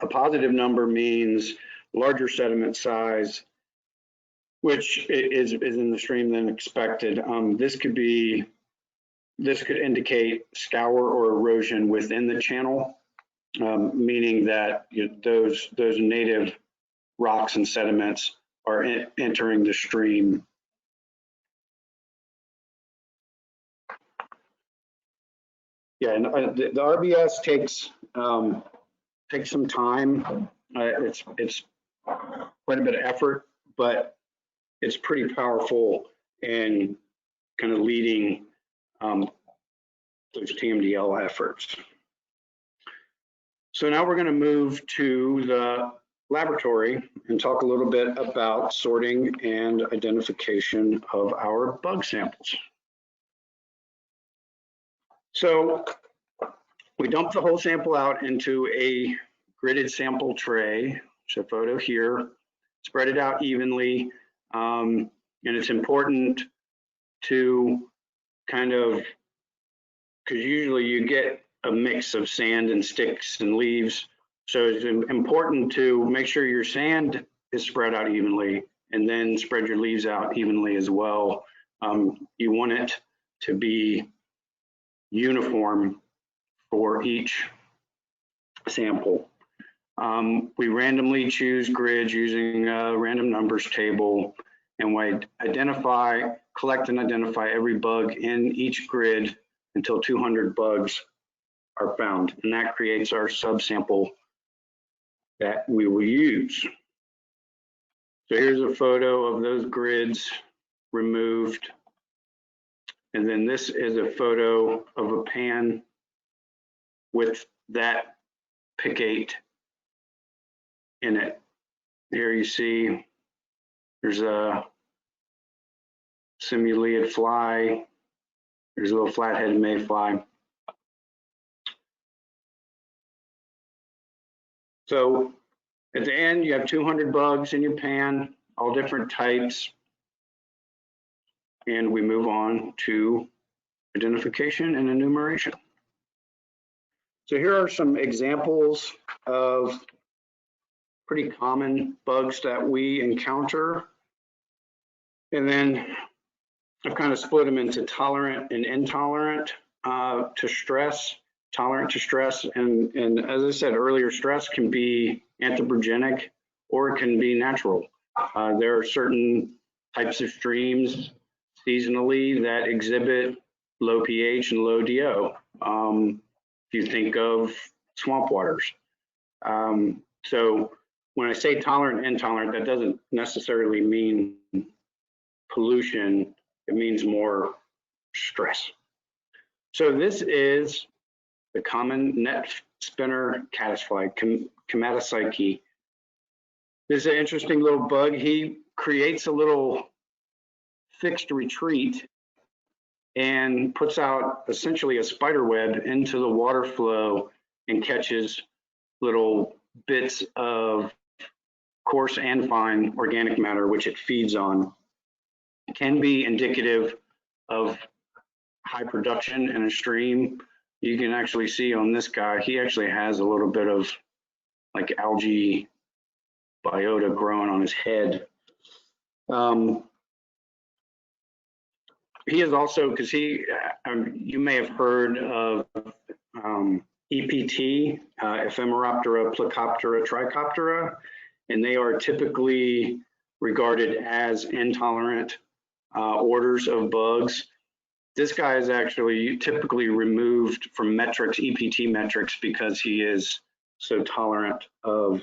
A positive number means larger sediment size, which is in the stream than expected. This could indicate scour or erosion within the channel, meaning that those native rocks and sediments are entering the stream. Yeah, and the RBS takes some time. It's quite a bit of effort, but it's pretty powerful in kind of leading those TMDL efforts. So now we're going to move to the laboratory and talk a little bit about sorting and identification of our bug samples. So we dump the whole sample out into a gridded sample tray There's a photo here. Spread it out evenly. And it's important to kind of, because usually you get a mix of sand and sticks and leaves. So it's important to make sure your sand is spread out evenly, and then spread your leaves out evenly as well. You want it to be uniform for each sample. We randomly choose grids using a random numbers table, and we collect and identify every bug in each grid until 200 bugs are found, and that creates our subsample that we will use. So here's a photo of those grids removed, and then this is a photo of a pan with that picate in it. Here you see there's a simuleid fly. There's a little flat-headed mayfly. So at the end, you have 200 bugs in your pan, all different types. And we move on to identification and enumeration. So here are some examples of pretty common bugs that we encounter. And then I've kind of split them into tolerant and intolerant to stress, tolerant to stress. And as I said earlier, stress can be anthropogenic or it can be natural. There are certain types of streams seasonally that exhibit low pH and low DO. If you think of swamp waters. So when I say tolerant, intolerant, that doesn't necessarily mean pollution. It means more stress. So this is the common net spinner caddisfly, Krometis. This is an interesting little bug. He creates a little fixed retreat and puts out essentially a spider web into the water flow and catches little bits of coarse and fine organic matter, which it feeds on. It can be indicative of high production in a stream. You can actually see on this guy, he actually has a little bit of like algae biota growing on his head. He is also, because you may have heard of EPT, Ephemeroptera, Plecoptera, Trichoptera, and they are typically regarded as intolerant orders of bugs. This guy is actually typically removed from metrics, EPT metrics, because he is so tolerant of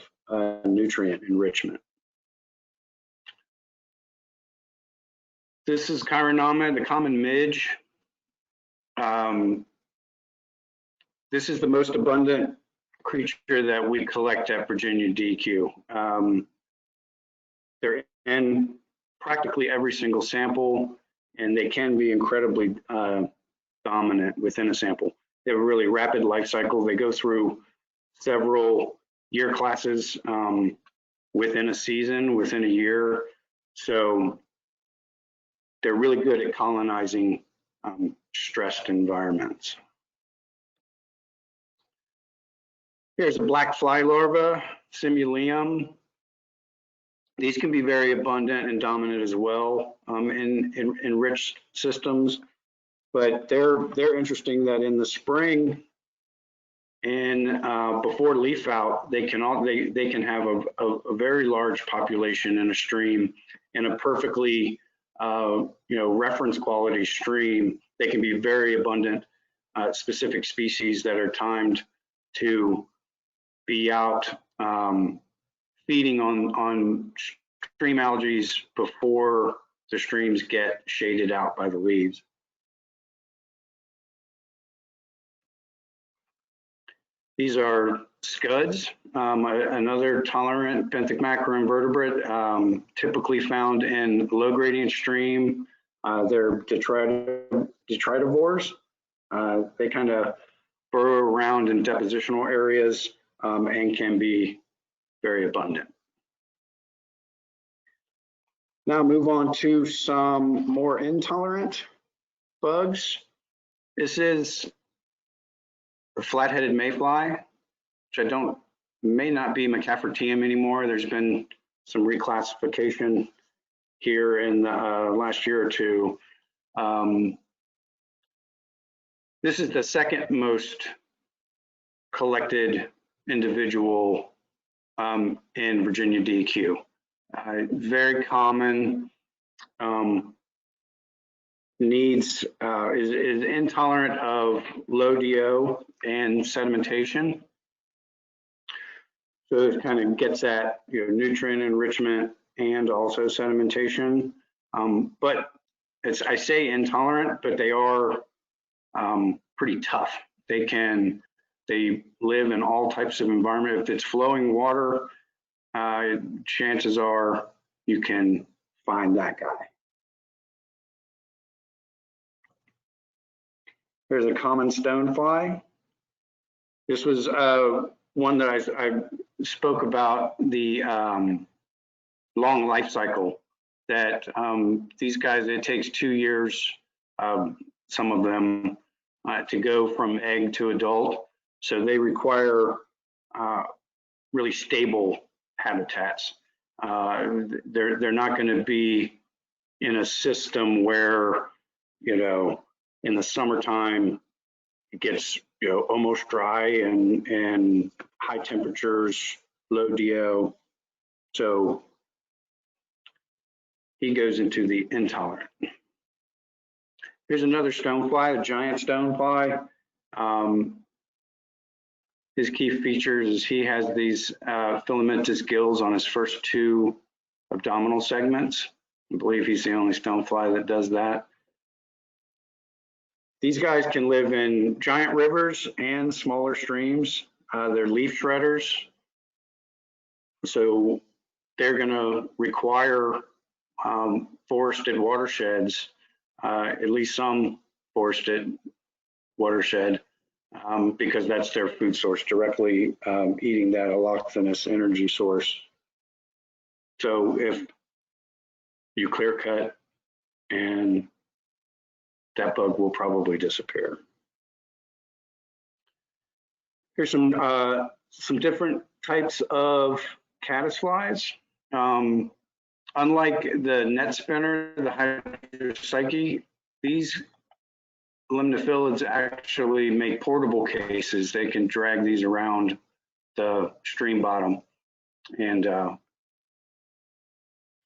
nutrient enrichment. This is Chironoma, the common midge. This is the most abundant creature that we collect at Virginia DEQ. They're in practically every single sample, and they can be incredibly dominant within a sample. They have a really rapid life cycle. They go through several year classes within a season, within a year. So they're really good at colonizing stressed environments. Here's a black fly larva, Simulium. These can be very abundant and dominant as well in enriched systems, but they're interesting that in the spring and before leaf out, they can have a very large population in a stream, in a perfectly reference quality stream. They can be very abundant, specific species that are timed to be out feeding on stream algae before the streams get shaded out by the leaves. These are scuds, another tolerant benthic macroinvertebrate, typically found in low gradient stream. They're detritivores. They kind of burrow around in depositional areas and can be very abundant. Now move on to some more intolerant bugs. This is a flat-headed mayfly, which may not be McCaffertium anymore. There's been some reclassification here in the last year or two. This is the second most collected individual in Virginia DEQ. Very common, is intolerant of low DO and sedimentation. So it kind of gets at nutrient enrichment and also sedimentation. But I say intolerant, but they are pretty tough. They live in all types of environment. If it's flowing water, chances are you can find that guy. There's a common stonefly. This was one that I spoke about, the long life cycle that these guys, it takes 2 years, some of them, to go from egg to adult. So they require really stable habitats. They're not going to be in a system where, in the summertime it gets almost dry and high temperatures, low DO. So he goes into the intolerant. Here's another stonefly, a giant stonefly. His key features is he has these filamentous gills on his first 2 abdominal segments. I believe he's the only stonefly that does that. These guys can live in giant rivers and smaller streams. They're leaf shredders. So they're going to require forested watersheds, at least some forested watershed, because that's their food source, directly eating that allochthonous energy source. So if you clear cut, and that bug will probably disappear. Here's some different types of caddisflies. Unlike the net spinner, the hydropsyche, these limnophilids actually make portable cases. They can drag these around the stream bottom. And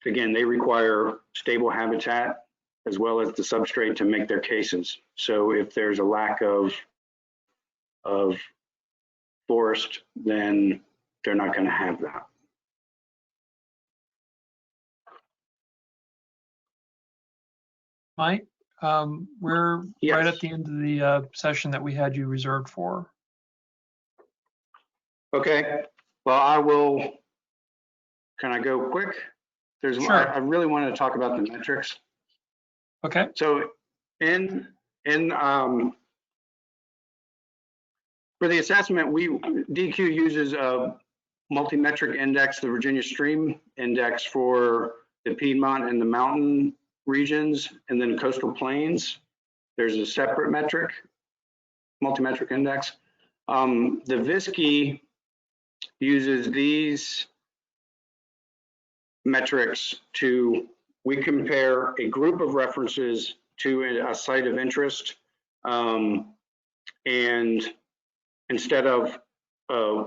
again, they require stable habitat as well as the substrate to make their cases. So if there's a lack of forest, then they're not going to have that. Mike, we're Yes. right at the end of the session that we had you reserved for. Okay, well, can I go quick? Sure. I really wanted to talk about the metrics. Okay. So for the assessment, DEQ uses a multi-metric index, the Virginia Stream Index for the Piedmont and the mountain regions, and then coastal plains. There's a separate metric, multi-metric index. The VSCI uses these metrics we compare a group of references to a site of interest, and instead of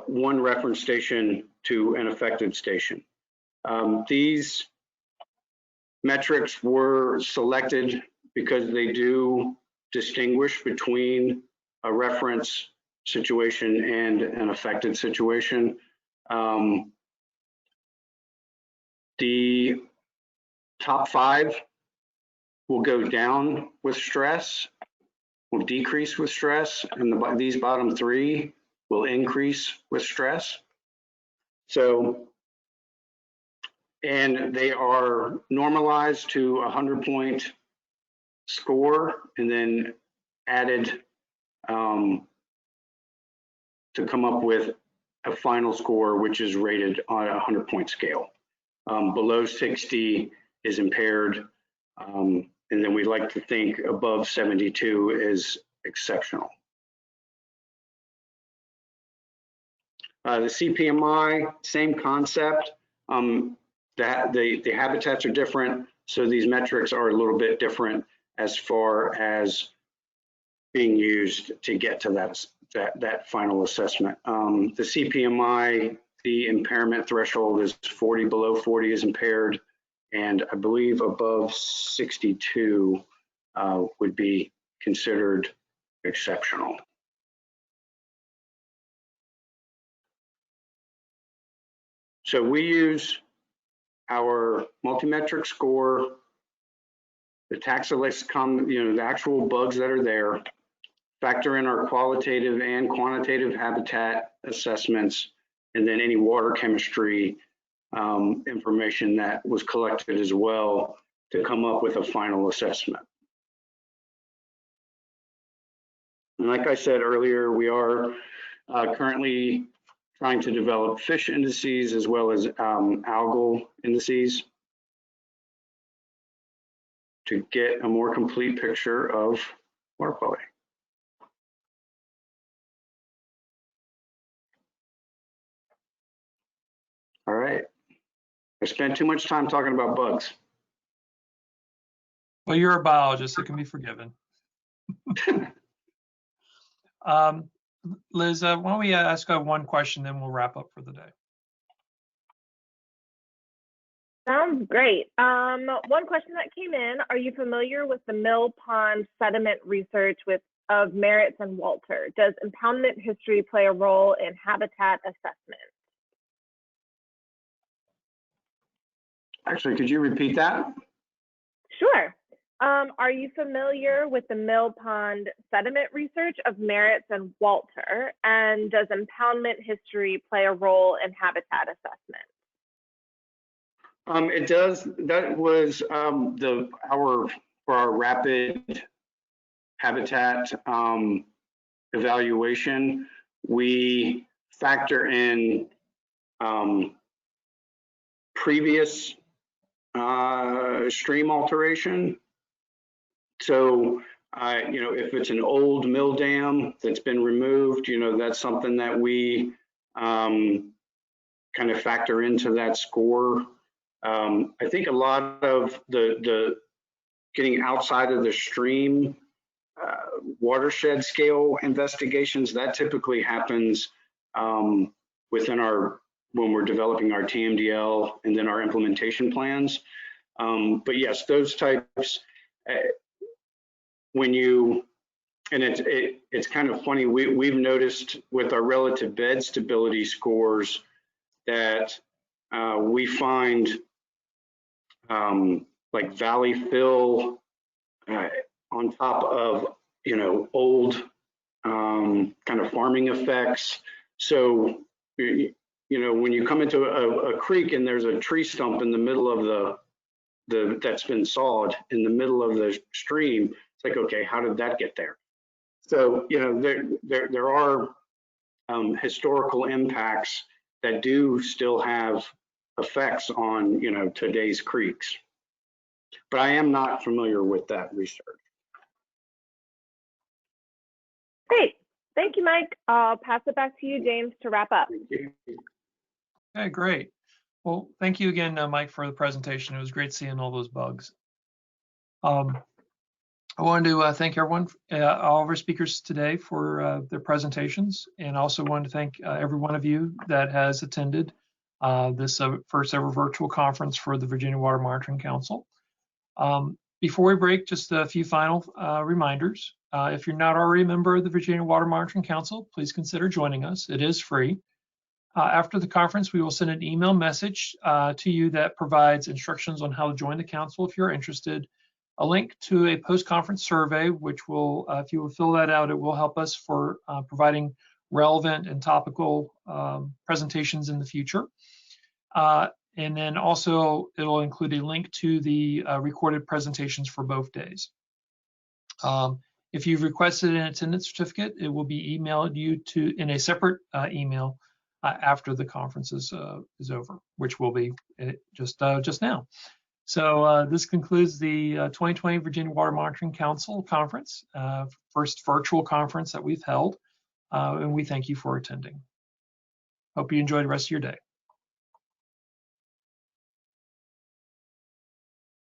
one reference station to an affected station. These metrics were selected because they do distinguish between a reference situation and an affected situation. The top 5 will go down with stress, will decrease with stress, and these bottom 3 will increase with stress. So, and they are normalized to a 100-point score and then added to come up with a final score, which is rated on a 100-point scale. Below 60 is impaired. And then we like to think above 72 is exceptional. The CPMI, same concept. The habitats are different, so these metrics are a little bit different as far as being used to get to that final assessment. The CPMI, the impairment threshold is 40, below 40 is impaired, and I believe above 62 would be considered exceptional. So we use our multimetric score, the taxa lexicon, the actual bugs that are there, factor in our qualitative and quantitative habitat assessments, and then any water chemistry information that was collected as well to come up with a final assessment. And like I said earlier, we are currently trying to develop fish indices as well as algal indices to get a more complete picture of water quality. All right, I spent too much time talking about bugs. Well, you're a biologist, it can be forgiven. Liz, why don't we ask one question, then we'll wrap up for the day. Sounds great. One question that came in, are you familiar with the mill pond sediment research of Merritt's and Walter? Does impoundment history play a role in habitat assessment? Actually, could you repeat that? Sure. Are you familiar with the mill pond sediment research of Merritt's and Walter? And does impoundment history play a role in habitat assessment? It does. That was for our rapid habitat evaluation. We factor in previous stream alteration. So, if it's an old mill dam that's been removed, that's something that we kind of factor into that score. I think a lot of the getting outside of the stream watershed scale investigations, that typically happens within when we're developing our TMDL and then our implementation plans. But yes, those types, it's kind of funny, we've noticed with our relative bed stability scores that we find like valley fill on top of old kind of farming effects. So when you come into a creek and there's a tree stump in the middle of that's been sawed in the middle of the stream, it's like, okay, how did that get there? So there are historical impacts that do still have effects on today's creeks, but I am not familiar with that research. Great, thank you, Mike. I'll pass it back to you, James, to wrap up. Thank you. Okay, great. Well, thank you again, Mike, for the presentation. It was great seeing all those bugs. I wanted to thank everyone, all of our speakers today for their presentations, and also wanted to thank every one of you that has attended this first ever virtual conference for the Virginia Water Monitoring Council. Before we break, just a few final reminders. If you're not already a member of the Virginia Water Monitoring Council, please consider joining us. It is free. After the conference, we will send an email message to you that provides instructions on how to join the council if you're interested, a link to a post-conference survey, which will, if you will fill that out, it will help us for providing relevant and topical presentations in the future. And then also it'll include a link to the recorded presentations for both days. If you've requested an attendance certificate, it will be emailed you in a separate email after the conference is over, which will be just now. So this concludes the 2020 Virginia Water Monitoring Council Conference, first virtual conference that we've held, and we thank you for attending. Hope you enjoy the rest of your day.